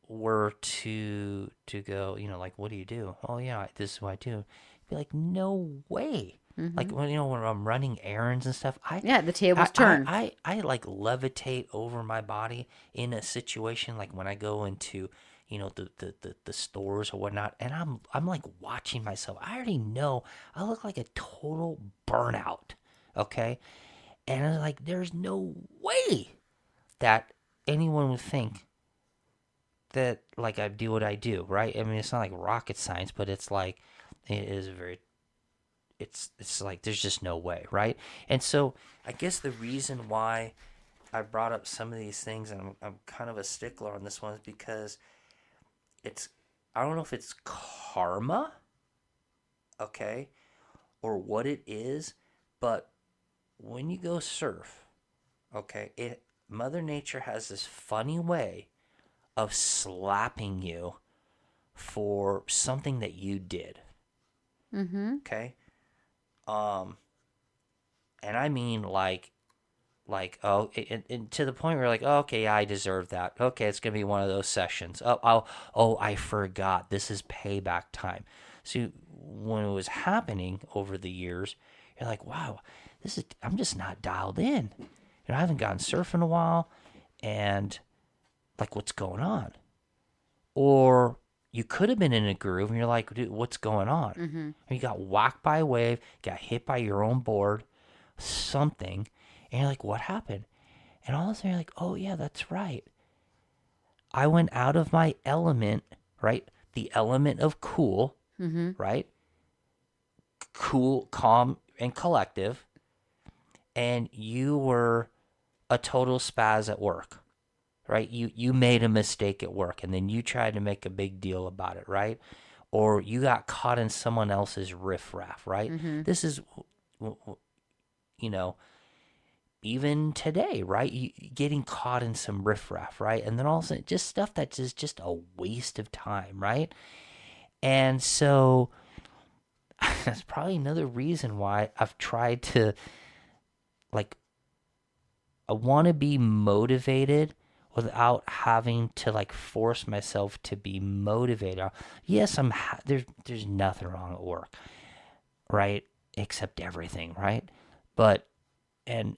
were to go, like, what do you do? Oh yeah, this is what I do. Be like, no way. Like when I'm running errands and stuff, The tables turn. I like levitate over my body in a situation like when I go into the stores or whatnot, and I'm like watching myself. I already know I look like a total burnout. Okay, and I'm like, there's no way that anyone would think that like I do what I do, right? I mean, it's not like rocket science, but it's like it is very. It's like there's just no way, right? And so I guess the reason why I brought up some of these things, and I'm kind of a stickler on this one, is because I don't know if it's karma, okay, or what it is, but when you go surf, okay, Mother Nature has this funny way of slapping you for something that you did. Okay? And I mean like oh, and to the point where you're like, oh, okay, yeah, I deserve that. Okay, it's gonna be one of those sessions. Oh, I forgot. This is payback time. So when it was happening over the years, you're like, wow, I'm just not dialed in. I haven't gone surfing in a while, and like, what's going on? Or you could have been in a groove, and you're like, dude, what's going on? Or you got whacked by a wave, got hit by your own board, something, and you're like, what happened? And all of a sudden you're like, oh yeah, that's right. I went out of my element, right? The element of cool, right? Cool, calm, and collective. And you were a total spaz at work, right? You made a mistake at work, and then you tried to make a big deal about it, right? Or you got caught in someone else's riffraff, right? This is, even today, right? Getting caught in some riffraff, right? And then all of a sudden, just stuff that's just a waste of time, right? And so that's probably another reason why I've tried to, like, I want to be motivated without having to like force myself to be motivated. Yes, there's nothing wrong at work, right? Except everything, right? But and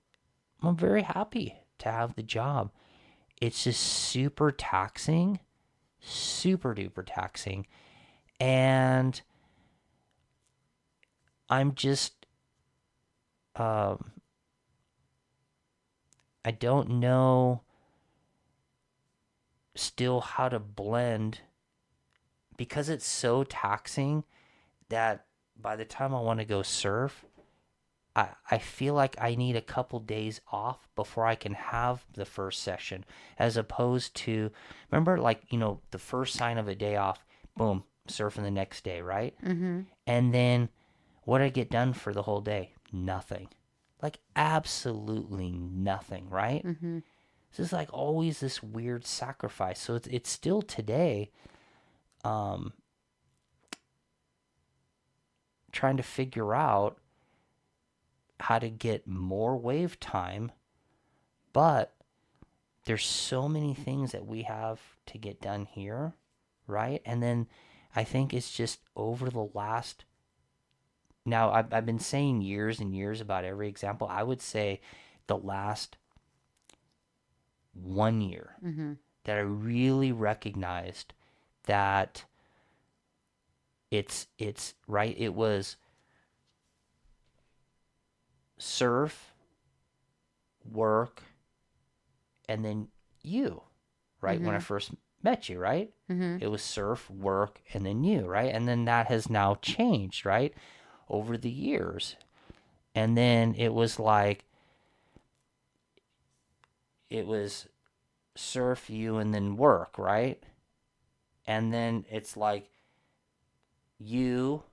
I'm very happy to have the job. It's just super taxing, super duper taxing, and I'm just um I don't know still how to blend because it's so taxing that by the time I want to go surf, I feel like I need a couple days off before I can have the first session, as opposed to, remember, like, the first sign of a day off, boom, surfing the next day, right? Mm-hmm. And then what did I get done for the whole day? Nothing. Like, absolutely nothing, right? Mm-hmm. This is like always this weird sacrifice. So it's still today, um, trying to figure out how to get more wave time, but there's so many things that we have to get done here, right? And then I think it's just over the last, now I've been saying years and years about every example. I would say the last 1 year Mm-hmm. that I really recognized that it's right. It was surf, work, and then you, right? When I Mm-hmm. first met you, right? Mm-hmm. It was surf, work, and then you, right? And then that has now changed, right? Over the years. And then it was like, it was surf, you, and then work, right? And then it's like you,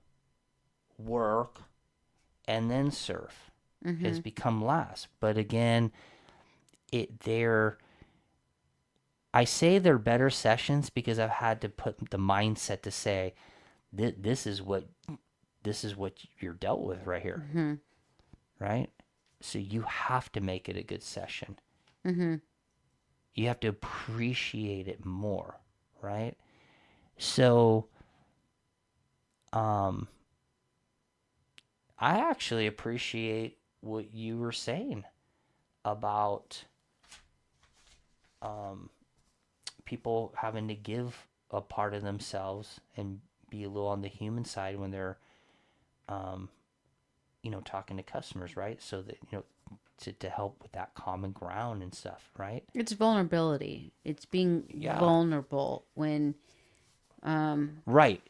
work, and then surf Mm-hmm. has become last. But again, they're, I say they're better sessions because I've had to put the mindset to say, this is what you're dealt with right here, Mm-hmm. right? So you have to make it a good session. Mm-hmm. You have to appreciate it more, right? So, um, I actually appreciate what you were saying about um, people having to give a part of themselves and be a little on the human side when they're, um, talking to customers, right? So that, to help with that common ground and stuff, right? It's vulnerability. It's being Yeah. vulnerable when Right.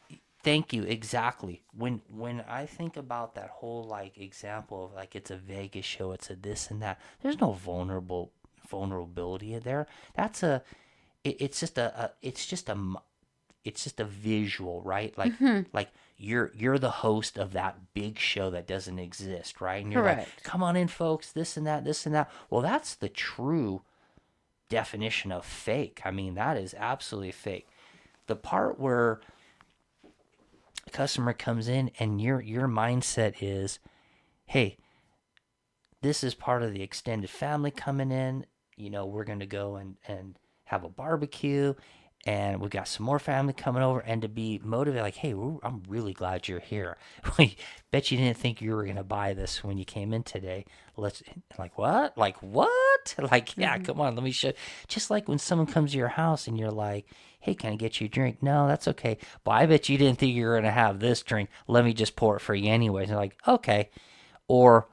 Thank you. Exactly. When I think about that whole like example of like it's a Vegas show, it's a this and that. There's no vulnerability in there. That's a it's just it's just a visual, right? mm-hmm. Like you're the host of that big show that doesn't exist, right? And you're like, Correct. "Come on in, folks, this and that, this and that." Well, that's the true definition of fake. I mean, that is absolutely fake. The part where a customer comes in and your mindset is, "Hey, this is part of the extended family coming in. We're going to go and have a barbecue, and we got some more family coming over." And to be motivated, like, "Hey, I'm really glad you're here. We bet you didn't think you were going to buy this when you came in today. Let's," like, what? Like, what? Like, yeah, Mm-hmm. come on, let me show. Just like when someone comes to your house and you're like, "Hey, can I get you a drink?" "No, that's okay." "But I bet you didn't think you were going to have this drink. Let me just pour it for you anyways." And they're like, "Okay." Or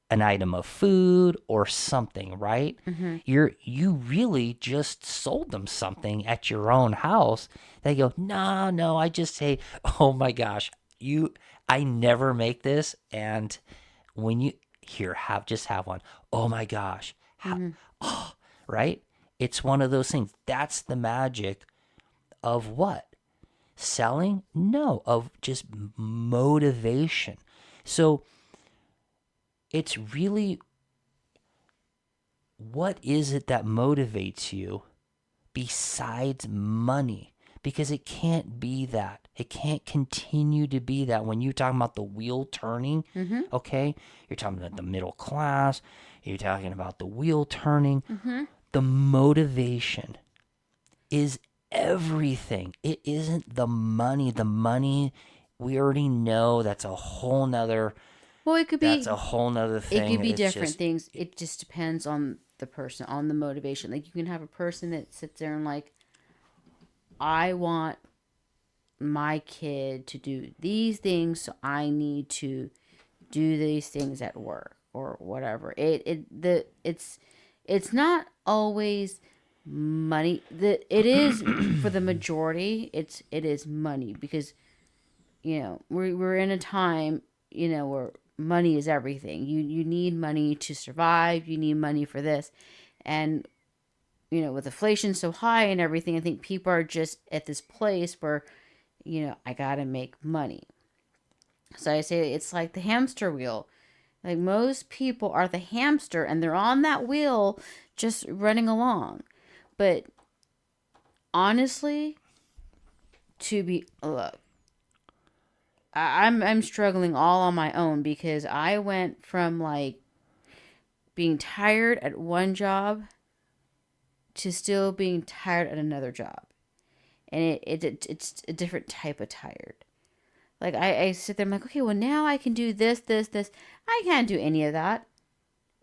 an item of food or something, right? Mm-hmm. You really just sold them something at your own house. They go, "No, no, I just say," "Oh my gosh, I never make this." And when you here, have one. "Oh my gosh." Mm-hmm. Oh, right? It's one of those things. That's the magic of what? Selling? No, of just motivation. So it's really what is it that motivates you besides money? Because it can't be that. It can't continue to be that. When you're talking about the wheel turning, okay, you're talking about the middle class, you're talking about the wheel turning. The motivation is everything. It isn't the money. The money, we already know that's a whole nother. Well, it could be. That's a whole nother thing. It could be It's different just, things. It just depends on the person, on the motivation. Like you can have a person that sits there and like, I want my kid to do these things, so I need to do these things at work or whatever. It's not always money. It is for the majority. It is money because we're in a time where money is everything. You need money to survive. You need money for this, and with inflation so high and everything, I think people are just at this place where I gotta make money. So I say it's like the hamster wheel. Like most people are the hamster and they're on that wheel just running along. But honestly, look, I'm struggling all on my own because I went from like being tired at one job to still being tired at another job. And it's a different type of tired. Like I sit there, I'm like, okay, well now I can do this. I can't do any of that.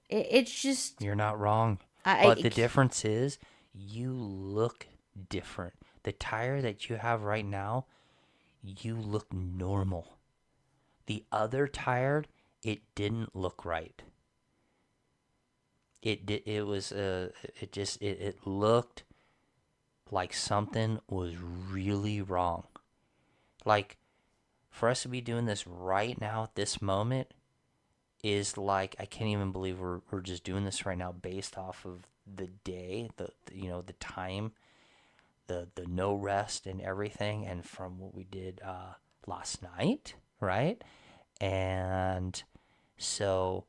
It's just... You're not wrong. But the difference is you look different. The tire that you have right now, you look normal. The other tire, it didn't look right. It looked like something was really wrong. Like, for us to be doing this right now at this moment is like, I can't even believe we're just doing this right now based off of the day, the time, the no rest and everything, and from what we did last night, right? And so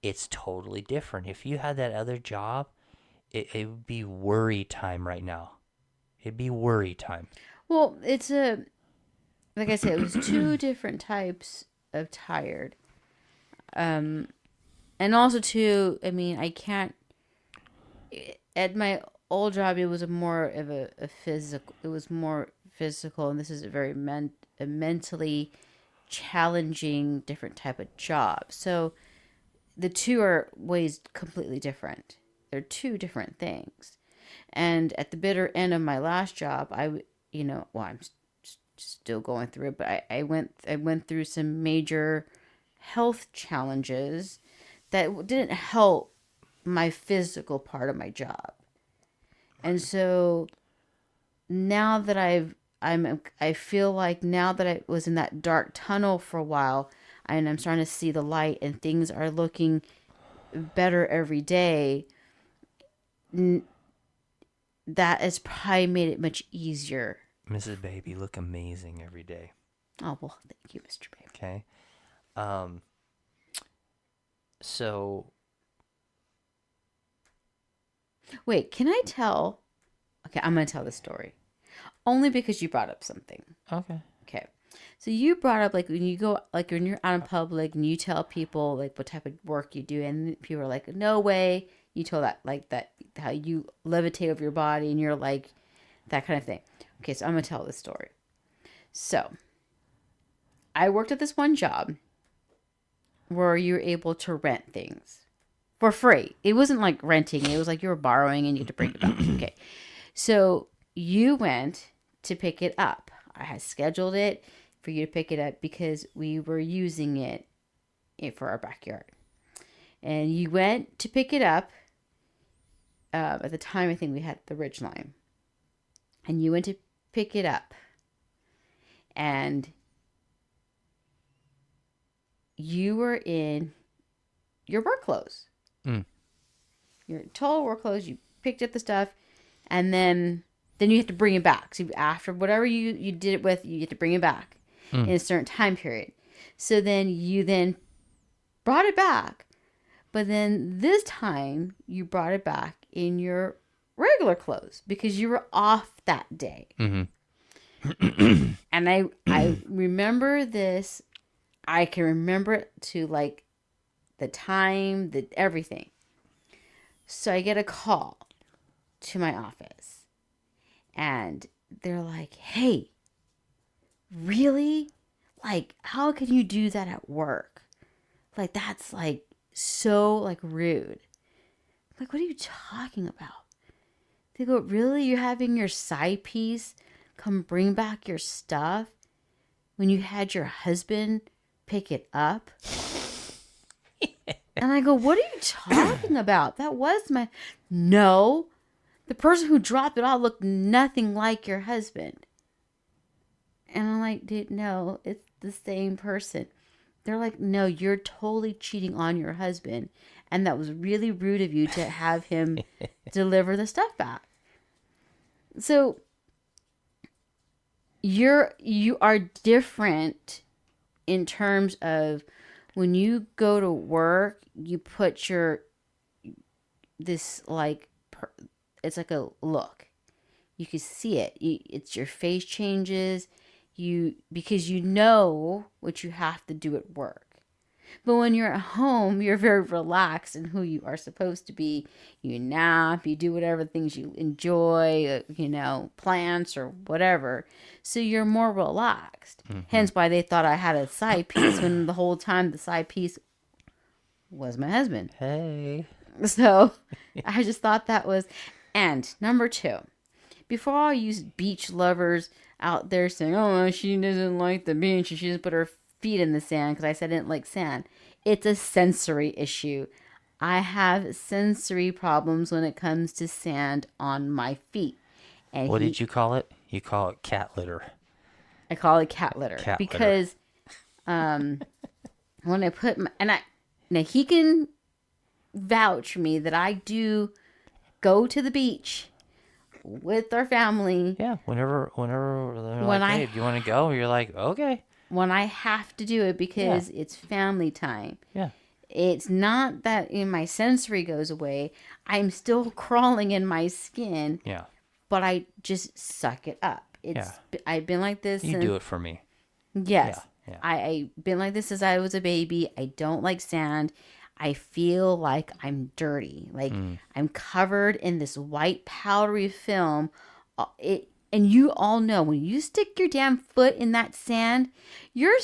it's totally different. If you had that other job, it would be worry time right now. It'd be worry time. Well, like I said, it was two different types of tired. And also too, I mean, I can't, at my old job, it was more of a physical, it was more physical, and this is a mentally challenging, different type of job. So the two are ways completely different. They're two different things. And at the bitter end of my last job, I'm still going through it, but I went through some major health challenges that didn't help my physical part of my job. And so now that I feel like now that I was in that dark tunnel for a while, and I'm starting to see the light and things are looking better every day, that has probably made it much easier. Mrs. Baby, you look amazing every day. Oh, well, thank you, Mr. Baby. Okay. So... Wait, can I tell? Okay, I'm going to tell this story. Only because you brought up something. Okay. Okay. So you brought up, like, when you go, like, when you're out in public and you tell people, like, what type of work you do, and people are like, no way. You told that, like, that, how you levitate over your body, and you're like, that kind of thing. Okay, so I'm going to tell this story. So, I worked at this one job where you were able to rent things for free. It wasn't like renting. It was like you were borrowing and you had to bring it back. Okay. So, you went to pick it up. I had scheduled it for you to pick it up because we were using it for our backyard. And you went to pick it up. At the time, I think we had the Ridgeline. And you went to pick it up. And you were in your work clothes. Your total work clothes. You picked up the stuff. And then you have to bring it back. So after whatever you did it with, you have to bring it back in a certain time period. So then you brought it back. But then this time you brought it back in your regular clothes because you were off that day. Mm-hmm. And I remember this. I can remember it to like the time, the everything. So I get a call to my office and they're like, "Hey, really? Like, how can you do that at work? Like, that's like so like rude." I'm like, "What are you talking about?" They go, "Really? You're having your side piece come bring back your stuff when you had your husband pick it up?" And I go, "What are you talking about? That was my..." "No, the person who dropped it off looked nothing like your husband." And I'm like, "Dude, no, it's the same person." They're like, "No, you're totally cheating on your husband. And that was really rude of you to have him deliver the stuff back." So you are different in terms of when you go to work, you put your this like it's like a look. You can see it. It's your face changes. Because you know what you have to do at work. But when you're at home, you're very relaxed in who you are supposed to be. You nap, you do whatever things you enjoy, plants or whatever. So you're more relaxed. Mm-hmm. Hence why they thought I had a side piece when the whole time the side piece was my husband. Hey. So I just thought that was. And number 2, before all you beach lovers out there saying, "Oh, she doesn't like the beach and she just put her feet in the sand," because I said I didn't like sand. It's a sensory issue. I have sensory problems when it comes to sand on my feet. And What did you call it? You call it cat litter. I call it cat litter. Cat litter. Because when I put my, now he can vouch for me that I do go to the beach with our family. Yeah, whenever they're When like, I- "Hey, do you want to go?" You're like, "Okay." When I have to do it because it's family time. Yeah. It's not that in my sensory goes away. I'm still crawling in my skin, Yeah. but I just suck it up. I've been like this. You do it for me. Yes. Yeah. I've been like this since I was a baby. I don't like sand. I feel like I'm dirty. Like I'm covered in this white powdery film. And you all know when you stick your damn foot in that sand, your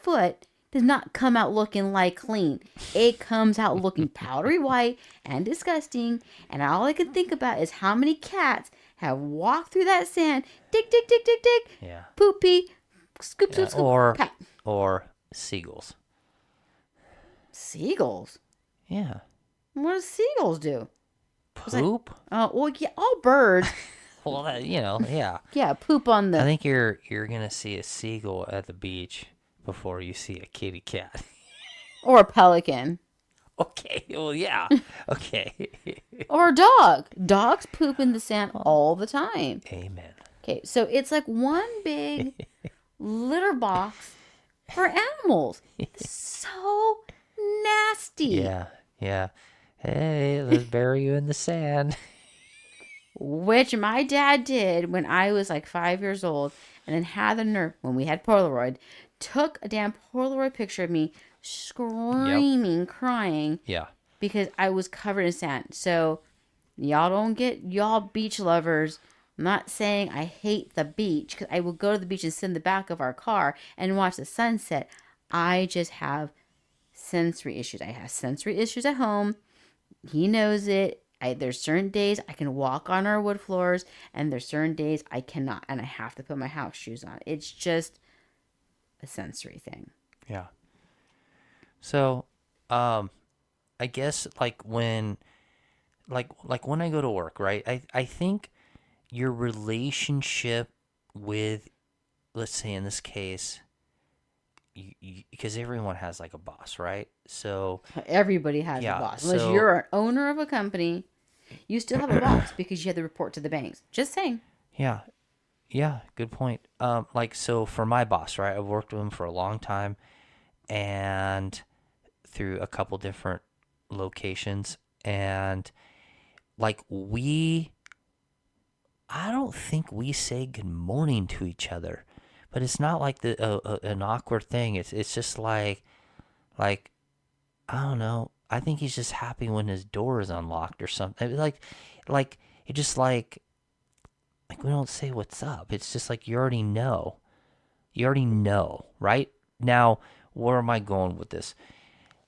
foot does not come out looking like clean. It comes out looking powdery white and disgusting. And all I can think about is how many cats have walked through that sand. Dig, dig, dig, dig, dig. Yeah. Poop, pee. Scoop, scoop, scoop. Pat. Or seagulls. Seagulls? Yeah. What do seagulls do? Poop? Oh, well, yeah, all birds. Well, yeah. Yeah, poop on I the... think you're gonna see a seagull at the beach before you see a kitty cat. Or a pelican. Okay. Well, yeah. Okay. Or a dog. Dogs poop in the sand all the time. Amen. Okay, so it's like one big litter box for animals. So nasty. Yeah. Yeah. Hey, let's bury you in the sand. Which my dad did when I was like 5 years old, and then had the nerve, when we had Polaroid, took a damn Polaroid picture of me screaming, crying, Yeah. because I was covered in sand. So y'all don't get, y'all beach lovers, I'm not saying I hate the beach, because I will go to the beach and sit in the back of our car and watch the sunset. I just have sensory issues. I have sensory issues at home. He knows it. There's certain days I can walk on our wood floors, and there's certain days I cannot, and I have to put my house shoes on. It's just a sensory thing. Yeah. So, I guess like when I go to work, right? I think your relationship with, let's say in this case, because everyone has like a boss, right? So Everybody has Yeah, a boss. Unless so- you're an owner of a company, you still have a boss because you have to report to the banks. Just saying. yeah, good point. Like so for my boss, right? I've worked with him for a long time, and through a couple different locations, and like I don't think we say good morning to each other, but it's not like an awkward thing. It's just like I don't know. I think he's just happy when his door is unlocked or something. Like it just like we don't say what's up. It's just like you already know. You already know, right? Now, where am I going with this?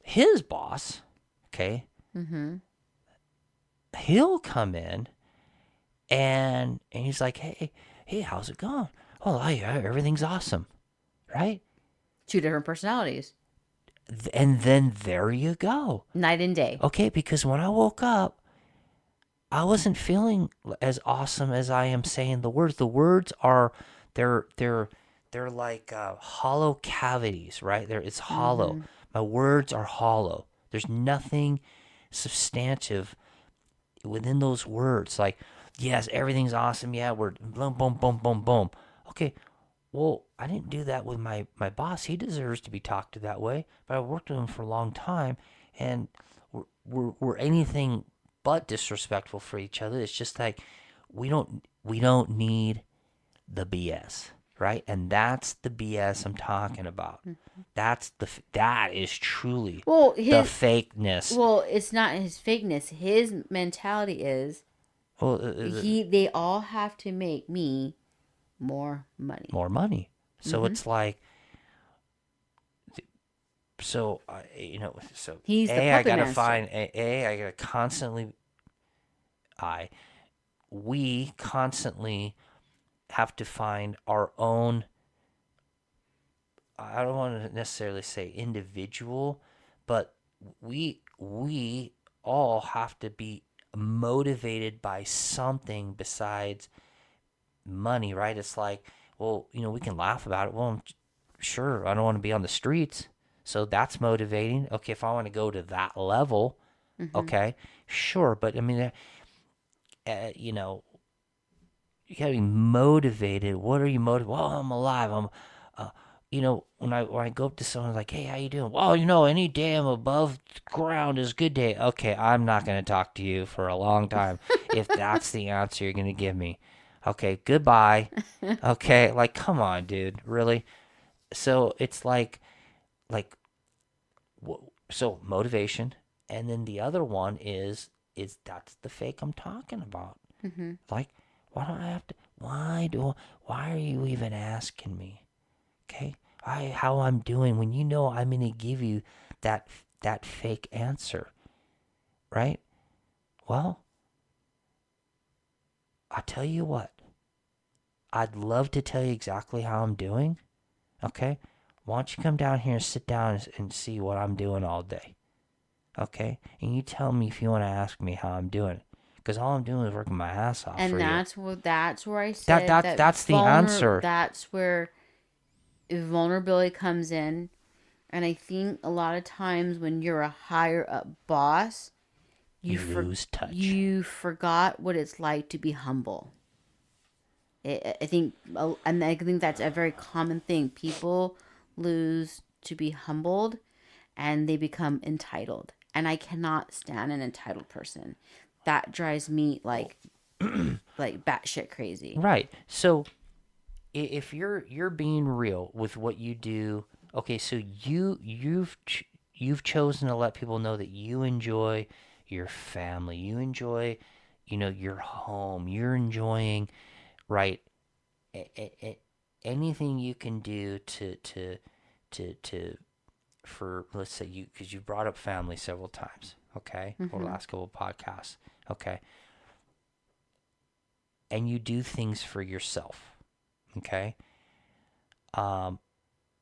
His boss, okay, Mm-hmm. he'll come in and he's like, hey, how's it going? Oh, everything's awesome, right? Two different personalities, And then there you go. night and day. Okay, because when I woke up, I wasn't feeling as awesome as I am saying the words. The words are they're like hollow cavities, right? It's hollow. Mm-hmm. My words are hollow. There's nothing substantive within those words. Like, yes, everything's awesome. Yeah, we're boom, boom, boom, boom, boom. Okay, well, I didn't do that with my boss. He deserves to be talked to that way. But I worked with him for a long time, and we're anything but disrespectful for each other. It's just like we don't need the BS, right? And that's the BS I'm talking about. That is truly Well, the his fakeness. well, it's not his fakeness. His mentality is Well, they all have to make me more money. more money. So it's like, so so He's the I puppet gotta master. find I gotta constantly we constantly have to find our own. I don't want to necessarily say individual, but we all have to be motivated by something besides money, right? It's like, well, we can laugh about it. Well, sure, I don't want to be on the streets, so that's motivating. Okay, if I want to go to that level, okay, sure, but I mean, you gotta be motivated. What are you motivated? Well, I'm alive. When I go up to someone like, hey, how you doing? Well, any day I'm above ground is a good day. Okay, I'm not gonna talk to you for a long time if that's the answer you're gonna give me. Okay, goodbye. Okay, like, come on, dude, really? So it's like, so motivation, and then the other one is that's the fake I'm talking about. Mm-hmm. Like, why don't I have to? Why are you even asking me? Okay, how I'm doing when I'm gonna give you that fake answer, right? Well, I tell you what, I'd love to tell you exactly how I'm doing. Okay, why don't you come down here and sit down and see what I'm doing all day? Okay, and you tell me if you want to ask me how I'm doing, because all I'm doing is working my ass off And for you. that's where I said That's the answer. That's where vulnerability comes in. And I think a lot of times when you're a higher up boss, You lose touch. You forgot what it's like to be humble. I think, and I think that's a very common thing. People lose to be humbled, and they become entitled. And I cannot stand an entitled person. That drives me like batshit crazy. Right. So if you're being real with what you do, okay, so you've chosen to let people know that you enjoy your family, you enjoy, your home, you're enjoying, right? Anything you can do to for, let's say, because you brought up family several times, okay, over the last couple of podcasts, okay, and you do things for yourself, okay,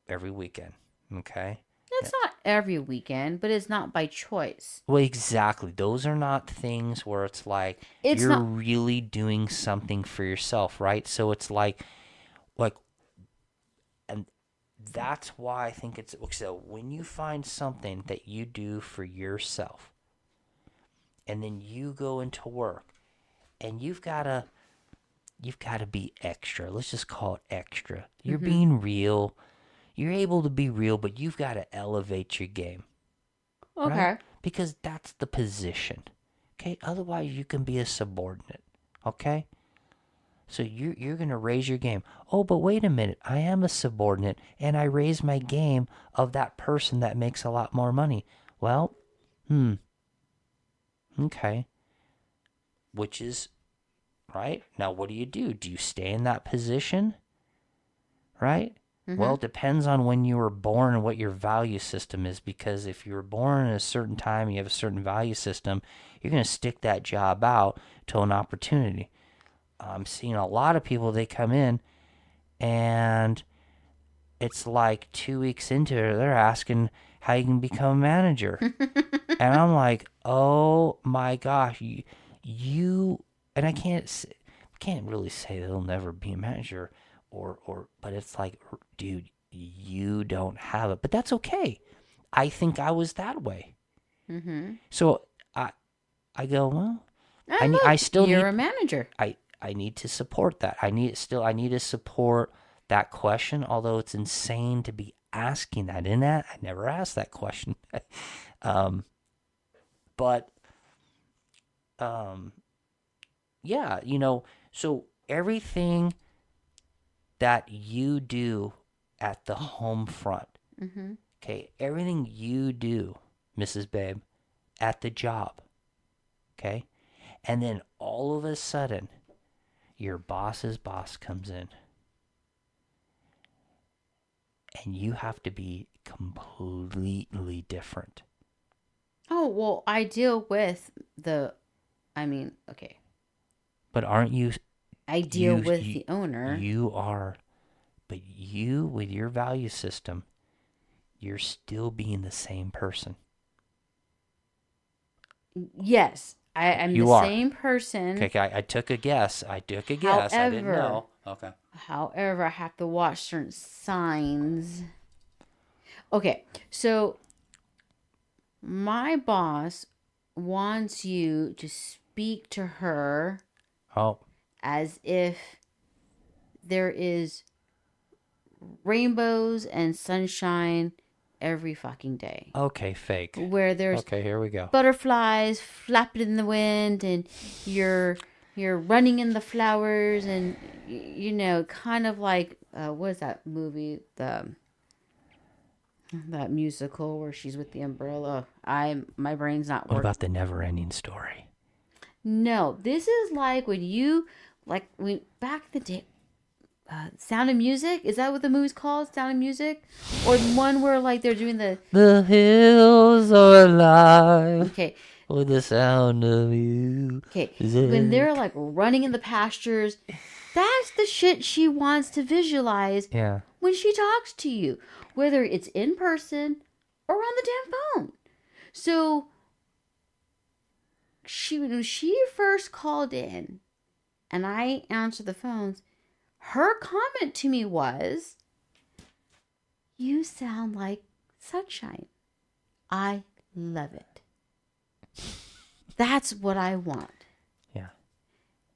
every weekend, okay. It's not every weekend, but it's not by choice. Well, exactly. Those are not things where it's like you're really doing something for yourself, right? So it's like, and that's why I think it's so. When you find something that you do for yourself, and then you go into work, and you've gotta be extra. Let's just call it extra. You're being real. You're able to be real, but you've got to elevate your game. Okay. Right? because that's the position. Okay? Otherwise, you can be a subordinate. Okay? So you're going to raise your game. Oh, but wait a minute. I am a subordinate, and I raise my game of that person that makes a lot more money. Well, okay. Which is, right? Now, what do? Do you stay in that position? Right? Well, it depends on when you were born and what your value system is. Because if you were born at a certain time, you have a certain value system, you're going to stick that job out till an opportunity. I'm seeing a lot of people, they come in and it's like 2 weeks into it, they're asking how you can become a manager. And I'm like, oh my gosh, you and I can't really say they'll never be a manager but it's like, dude, you don't have it. But that's okay. I think I was that way. So I go, well, I still You're need a manager. I need to support that. I need to support that question, although it's insane to be asking that. In that, I never asked that question. But yeah, so everything that you do at the home front, okay, everything you do, Mrs. Babe, at the job, okay, and then all of a sudden, your boss's boss comes in, and you have to be completely different. Oh, well, I deal with okay. But aren't you? I deal with the owner. You are, but you, with your value system, you're still being the same person. Yes, I'm You the are. same person. Okay, I took a guess. I didn't know. Okay. However, I have to watch certain signs. Okay, so my boss wants you to speak to her as if there is rainbows and sunshine every fucking day. Okay, fake. Where there's here we go. Butterflies flapping in the wind, and you're running in the flowers, and kind of like what is that movie? That musical where she's with the umbrella. My brain's not working. What about the Never-Ending Story? No, this is like when back in the day. Sound of Music? Is that what the movie's called? Sound of Music? Or the one where like they're doing the hills are alive. Okay. With the sound of you. Okay. When they're like running in the pastures, that's the shit she wants to visualize. Yeah. When she talks to you, whether it's in person or on the damn phone. So when she first called in and I answered the phones, her comment to me was, "You sound like sunshine. I love it." That's what I want. Yeah.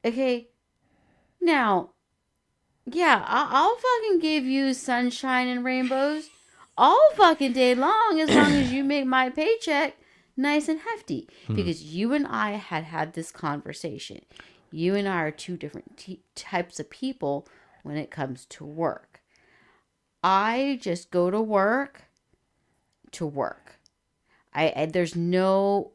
Okay. Now, yeah, I'll fucking give you sunshine and rainbows all fucking day long as you make my paycheck nice and hefty. Because you and I had this conversation. You and I are two different types of people when it comes to work. I just go to work. There's no,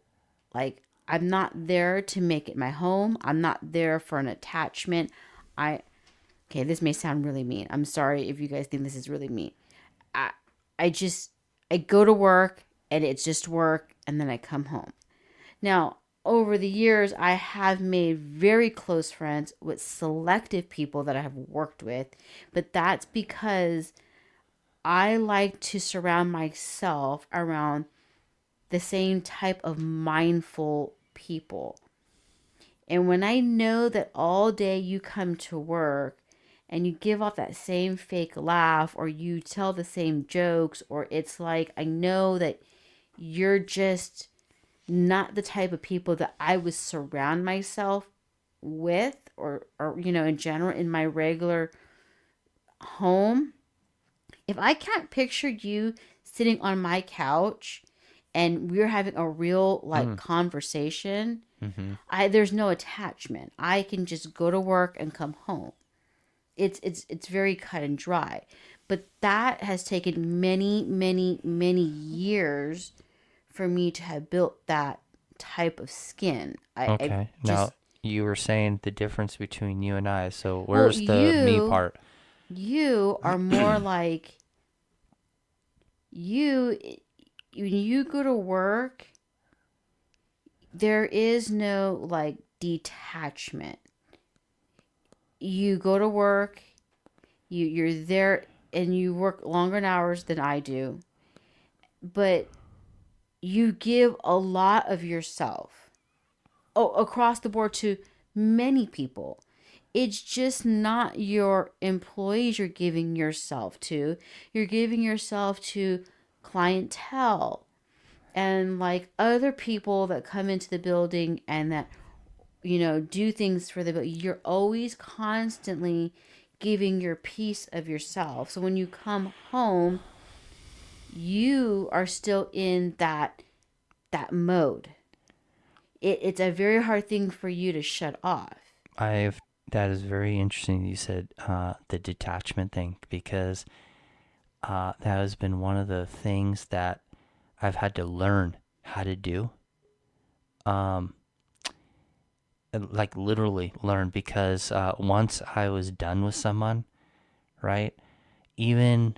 I'm not there to make it my home. I'm not there for an attachment. Okay, this may sound really mean. I'm sorry if you guys think this is really mean. I go to work and it's just work, and then I come home. Now, over the years, I have made very close friends with selective people that I have worked with, but that's because I like to surround myself around the same type of mindful people. And when I know that all day you come to work and you give off that same fake laugh, or you tell the same jokes, or it's like, I know that you're just not the type of people that I would surround myself with, or in general in my regular home. If I can't picture you sitting on my couch and we're having a real like Mm. conversation, Mm-hmm. there's no attachment. I can just go to work and come home. It's very cut and dry. But that has taken many, many, many years for me to have built that type of skin. I Okay. Now just you were saying the difference between you and I. So well, where's the me part? you are more like you when you go to work, there is no like detachment. You go to work, you're there and you work longer hours than I do, but you give a lot of yourself, oh, across the board to many people. It's just not your employees you're giving yourself to. You're giving yourself to clientele and like other people that come into the building and that do things for the building. You're always constantly giving your piece of yourself. So when you come home, you are still in that mode. It's a very hard thing for you to shut off. I've that is very interesting. You said the detachment thing because that has been one of the things that I've had to learn how to do. Um, like literally learn because once I was done with someone, right? Even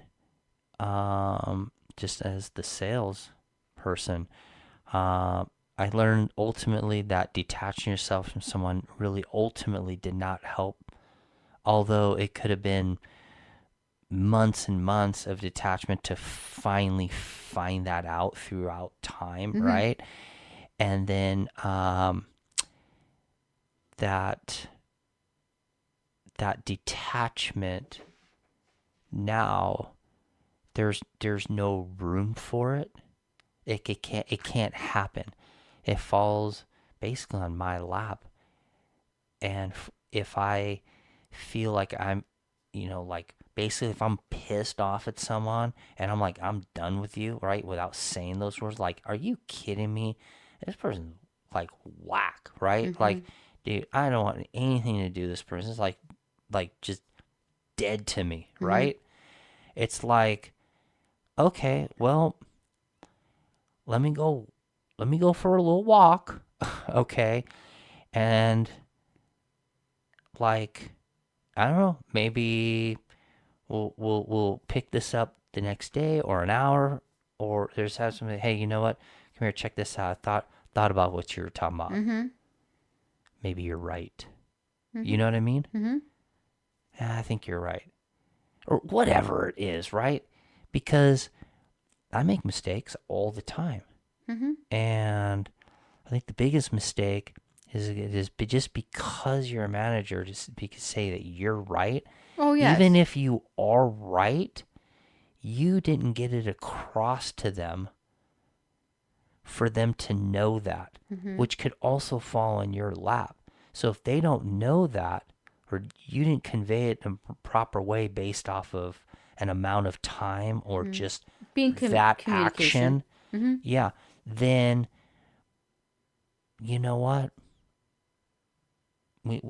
just as the sales person, I learned ultimately that detaching yourself from someone really ultimately did not help. Although it could have been months and months of detachment to finally find that out throughout time, Mm-hmm. right? And then that that detachment now there's no room for it. It can't happen. It falls basically on my lap. And if I feel like I'm, like basically if I'm pissed off at someone and I'm like, I'm done with you, right? Without saying those words, like, are you kidding me? This person's like whack, right? Mm-hmm. Like, dude, I don't want anything to do with this person. It's like just dead to me, Mm-hmm. right? It's like, okay, well, let me go, let me go for a little walk, okay, and like, I don't know, maybe we'll pick this up the next day or an hour, or there's have something. Hey, you know what? Come here, check this out. I thought about what you were talking about. Mm-hmm. Maybe you're right. Mm-hmm. You know what I mean? Mm-hmm. Yeah, I think you're right, or whatever it is, right? Because I make mistakes all the time, Mm-hmm. and I think the biggest mistake is just because you're a manager, just because say that you're right, Oh even yes. if you are right, you didn't get it across to them for them to know that, Mm-hmm. which could also fall in your lap. So if they don't know that, or you didn't convey it in a proper way based off of an amount of time or Mm-hmm. just Being that communication. action, Mm-hmm. yeah, then you know what? We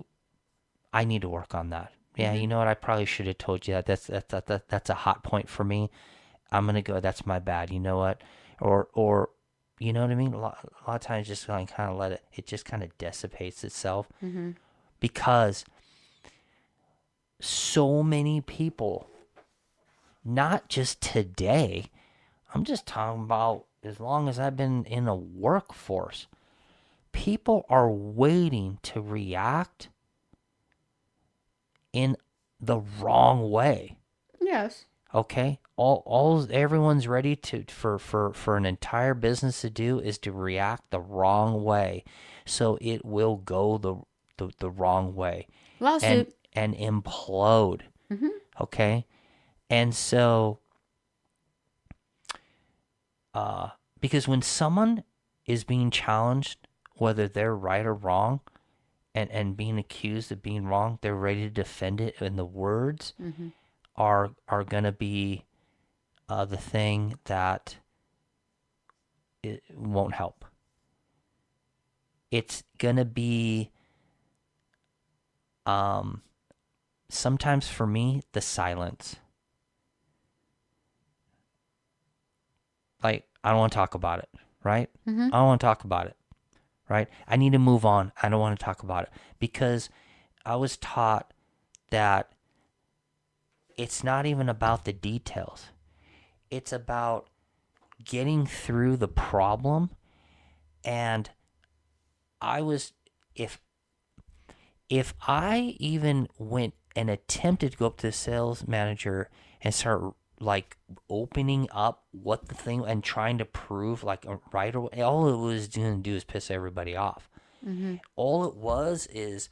I need to work on that. Yeah, Mm-hmm. you know what? I probably should have told you that. That's a hot point for me. I'm gonna go. That's my bad. You know what? Or you know what I mean? A lot of times, just kind of let it. It just kind of dissipates itself Mm-hmm. because so many people, not just today. I'm just talking about as long as I've been in a workforce. People are waiting to react in the wrong way. Yes. Okay, all everyone's ready to for an entire business to do is to react the wrong way, so it will go the wrong way and Lawsuit. implode. Mm-hmm. Okay, and so uh because when someone is being challenged, whether they're right or wrong, and being accused of being wrong, they're ready to defend it, and the words Mm-hmm. are gonna be the thing that it won't help. It's gonna be sometimes for me the silence. Like, I don't want to talk about it, right? Mm-hmm. I don't want to talk about it, right? I need to move on. I don't want to talk about it because I was taught that it's not even about the details. It's about getting through the problem. And I was, if I even went and attempted to go up to the sales manager and start like opening up what the thing and trying to prove like right away, all it was going to do is piss everybody off. Mm-hmm. All it was is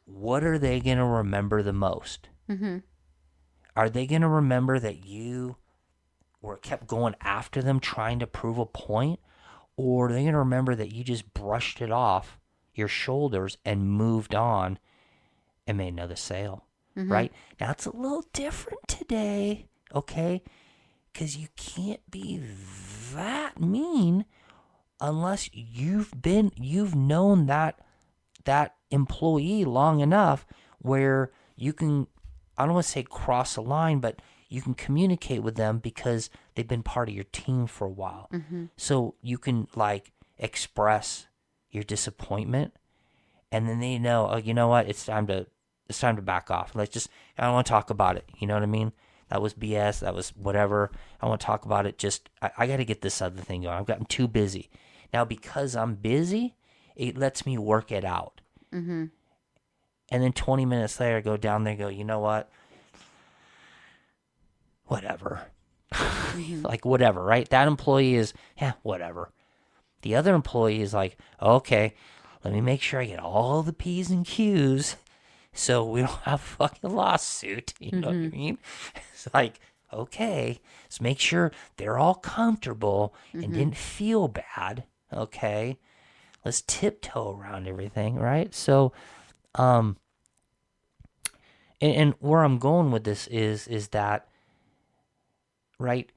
what are they going to remember the most? Mm-hmm. Are they going to remember that you were kept going after them trying to prove a point? Or are they going to remember that you just brushed it off your shoulders and moved on and made another sale? Mm-hmm. Right? Now, it's a little different today, okay? Because you can't be that mean unless you've known that employee long enough where you can, I don't want to say cross a line, but you can communicate with them because they've been part of your team for a while. Mm-hmm. So you can like express your disappointment, and then they know, oh, you know what, it's time to back off. Let's just, I don't want to talk about it. You know what I mean? That was BS. That was whatever. I want to talk about it. Just I got to get this other thing going. I've gotten too busy. Now because I'm busy, it lets me work it out. Mm-hmm. And then 20 minutes later, I go down there and go, you know what? Whatever. Mm-hmm. Like, whatever, right? That employee is, yeah, whatever. The other employee is like, okay, let me make sure I get all the P's and Q's so we don't have a fucking lawsuit. You know what I mean? It's like, okay, let's make sure they're all comfortable and didn't feel bad. Okay. Let's tiptoe around everything, right? So, and where I'm going with this is that, right,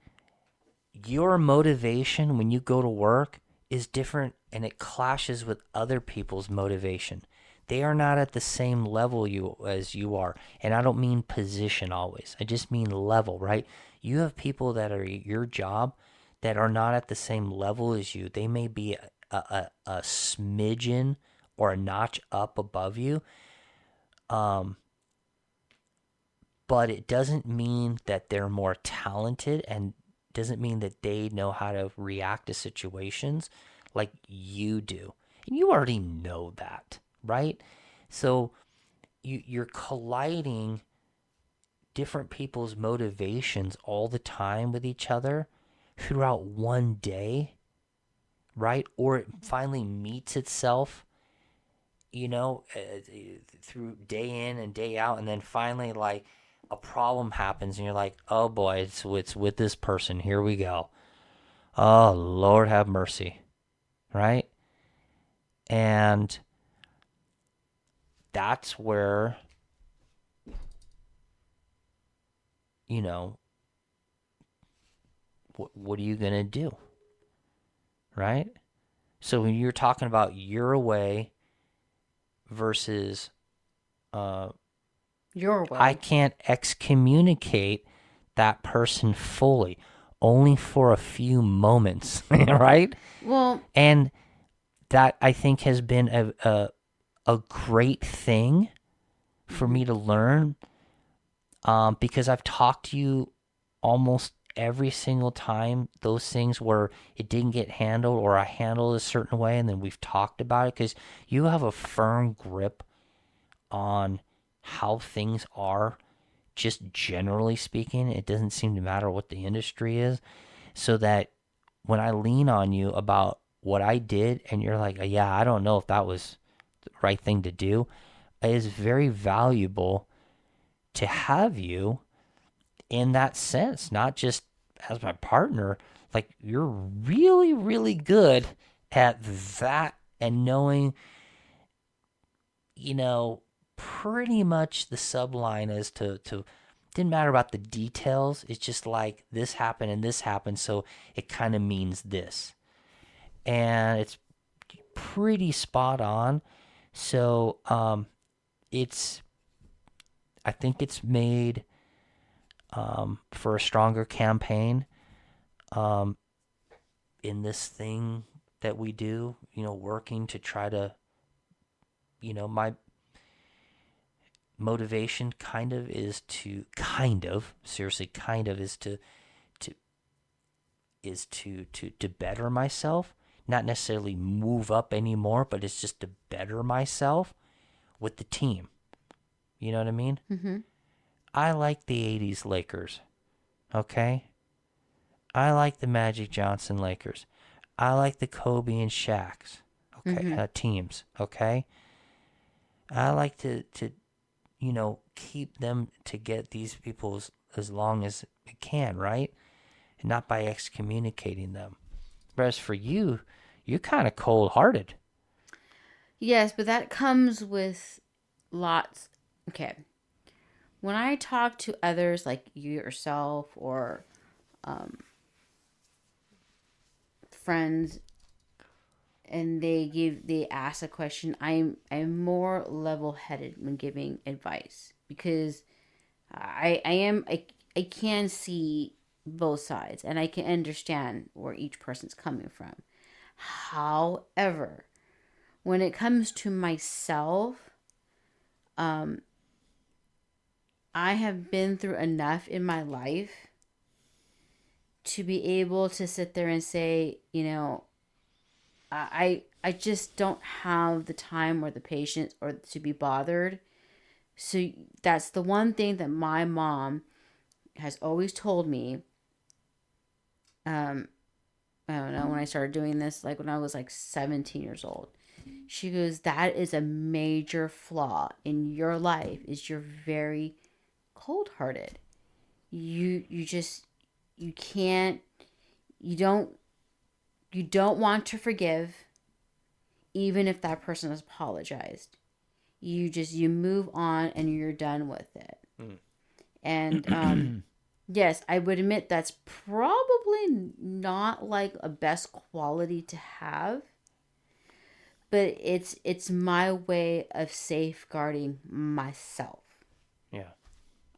your motivation when you go to work is different and it clashes with other people's motivation. They are not at the same level as you are. And I don't mean position always. I just mean level, right? You have people that are at your job that are not at the same level as you. They may be a smidgen or a notch up above you. But it doesn't mean that they're more talented and doesn't mean that they know how to react to situations like you do. And you already know that, right? So you're colliding different people's motivations all the time with each other throughout one day, right? Or it finally meets itself, through day in and day out, and then finally, like, a problem happens and you're like, oh boy, it's with this person. Here we go. Oh, Lord have mercy. Right? And that's where, what are you going to do? Right? So when you're talking about you're away versus Your way. I can't excommunicate that person fully, only for a few moments, right? Well, And that I think has been a great thing for me to learn, because I've talked to you almost every single time those things where it didn't get handled or I handled a certain way, and then we've talked about it because you have a firm grip on how things are, just generally speaking. It doesn't seem to matter what the industry is, so that when I lean on you about what I did and you're like, yeah, I don't know if that was the right thing to do, it is very valuable to have you in that sense, not just as my partner. Like, you're really, really good at that and knowing, pretty much the subline as to didn't matter about the details. It's just like this happened and this happened, so it kind of means this. And it's pretty spot on. So it's I think it's made for a stronger campaign in this thing that we do, working to try to, my motivation seriously to better myself, not necessarily move up anymore, but it's just to better myself with the team. You know what I mean? Mm-hmm. I like the 80s Lakers. Okay? I like the Magic Johnson Lakers. I like the Kobe and Shaq's teams. Okay? I like to keep them to get these people as long as it can, right? And not by excommunicating them. Whereas for you, you're kind of cold-hearted. Yes, but that comes with lots. Okay. When I talk to others like you yourself or friends and they ask a question, I'm more level-headed when giving advice because I can see both sides and I can understand where each person's coming from. However, when it comes to myself, I have been through enough in my life to be able to sit there and say, I just don't have the time or the patience or to be bothered. So that's the one thing that my mom has always told me. I don't know, when I started doing this, like when I was like 17 years old. She goes, that is a major flaw in your life, is you're very cold-hearted. You just you can't you don't want to forgive even if that person has apologized. You move on and you're done with it. And yes, I would admit that's probably not like a best quality to have, but it's my way of safeguarding myself. Yeah.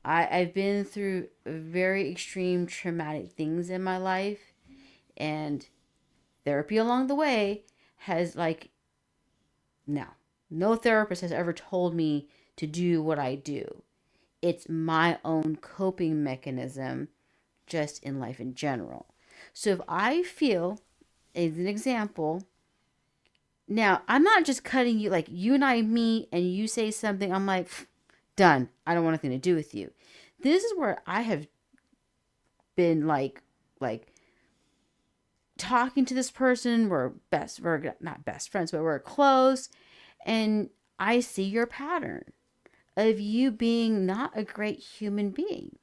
I've been through very extreme traumatic things in my life, and therapy along the way has no therapist has ever told me to do what I do. It's my own coping mechanism just in life in general. So if I feel, as an example, now I'm not just cutting you, like you and I meet and you say something, I'm like, done. I don't want anything to do with you. This is where I have been like talking to this person. We're not best friends, but we're close. And I see your pattern of you being not a great human being.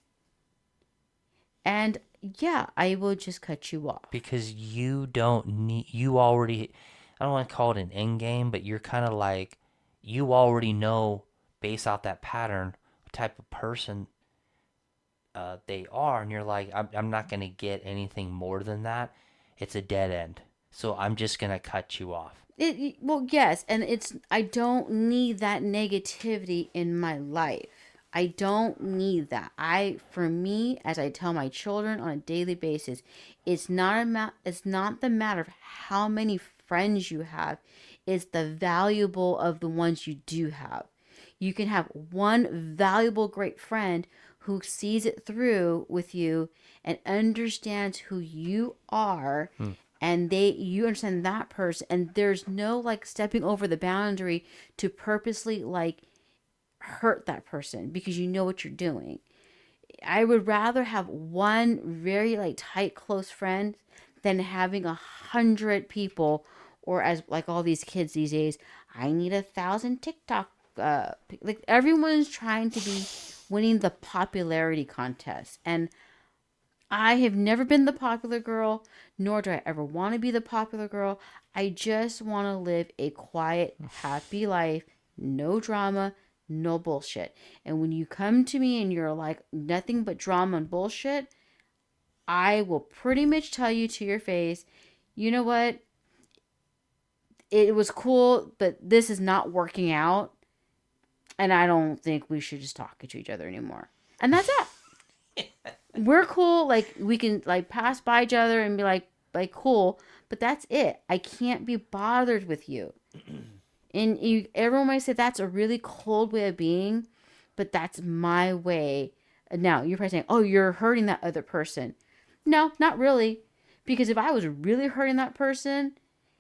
And yeah, I will just cut you off. Because you already, I don't want to call it an end game, but you're kind of like, you already know based off that pattern what type of person they are. And you're like, I'm not going to get anything more than that. It's a dead end. So I'm just going to cut you off. Well, yes, and I don't need that negativity in my life. I don't need that. For me, as I tell my children on a daily basis, it's not the matter of how many friends you have. It's the valuable of the ones you do have. You can have one valuable, great friend who sees it through with you and understands who you are. And you understand that person, and there's no like stepping over the boundary to purposely like hurt that person because you know what you're doing. I would rather have one very like tight close friend than having 100 people, or as like all these kids these days, I need 1,000 TikTok. Like everyone's trying to be winning the popularity contest, and I have never been the popular girl, nor do I ever want to be the popular girl. I just want to live a quiet, happy life. No drama, no bullshit. And when you come to me and you're like nothing but drama and bullshit, I will pretty much tell you to your face, you know what? It was cool, but this is not working out. And I don't think we should just talk to each other anymore. And that's it. We're cool. Like, we can, like, pass by each other and be like, cool. But that's it. I can't be bothered with you. And everyone might say that's a really cold way of being, but that's my way. Now, you're probably saying, oh, you're hurting that other person. No, not really. Because if I was really hurting that person,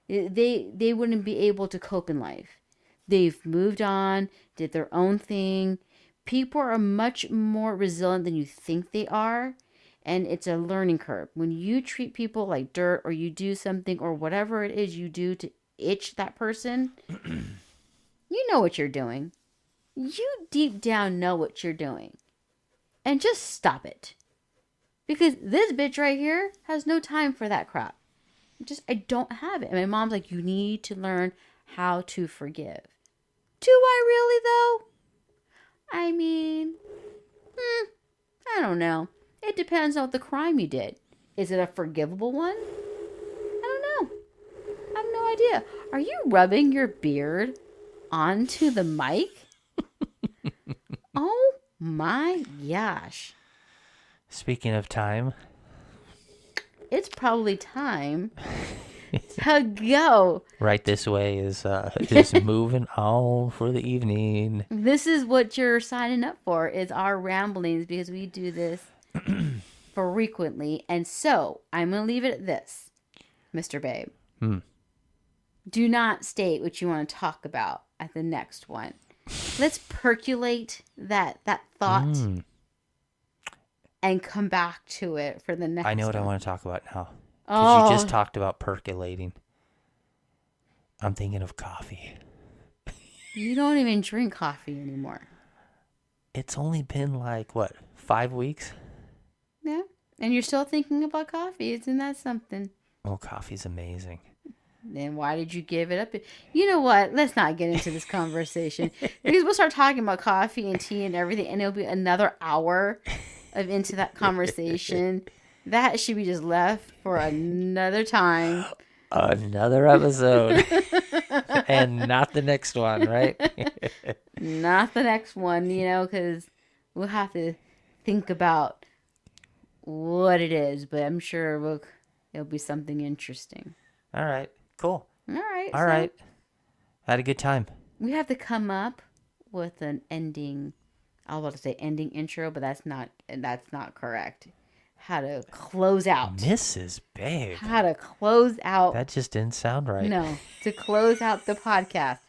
they wouldn't be able to cope in life. They've moved on, did their own thing. People are much more resilient than you think they are. And it's a learning curve. When you treat people like dirt, or you do something or whatever it is you do to itch that person, you know what you're doing. You deep down know what you're doing. And just stop it. Because this bitch right here has no time for that crap. I don't have it. And my mom's like, you need to learn how to forgive. Do I really, though? I mean, I don't know. It depends on what the crime you did. Is it a forgivable one? I don't know. I have no idea. Are you rubbing your beard onto the mic? Oh my gosh. Speaking of time, it's probably time to go. Right This Way is moving on for the evening. This is what you're signing up for, is our ramblings, because we do this frequently. And so I'm going to leave it at this, Mr. Babe. Do not state what you want to talk about at the next one. Let's percolate that thought and come back to it for the next one. I know what I want to talk about now. Because you just talked about percolating. I'm thinking of coffee. You don't even drink coffee anymore. It's only been like, what, 5 weeks? Yeah. And you're still thinking about coffee. Isn't that something? Oh, coffee's amazing. Then why did you give it up? You know what? Let's not get into this conversation. Because we'll start talking about coffee and tea and everything, and it'll be another hour of into that conversation. That should be just left for another time. Another episode. And not the next one, right? Not the next one, because we'll have to think about what it is. But I'm sure it'll be something interesting. All right. Cool. All right. All right. Had a good time. We have to come up with an ending. I was about to say ending intro, but that's not correct. How to close out. Mrs. Babe. How to close out. That just didn't sound right. No, to close out the podcast.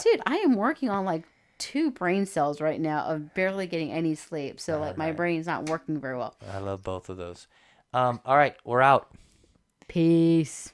Dude, I am working on like 2 brain cells right now of barely getting any sleep. So like my brain's not working very well. I love both of those. All right, we're out. Peace.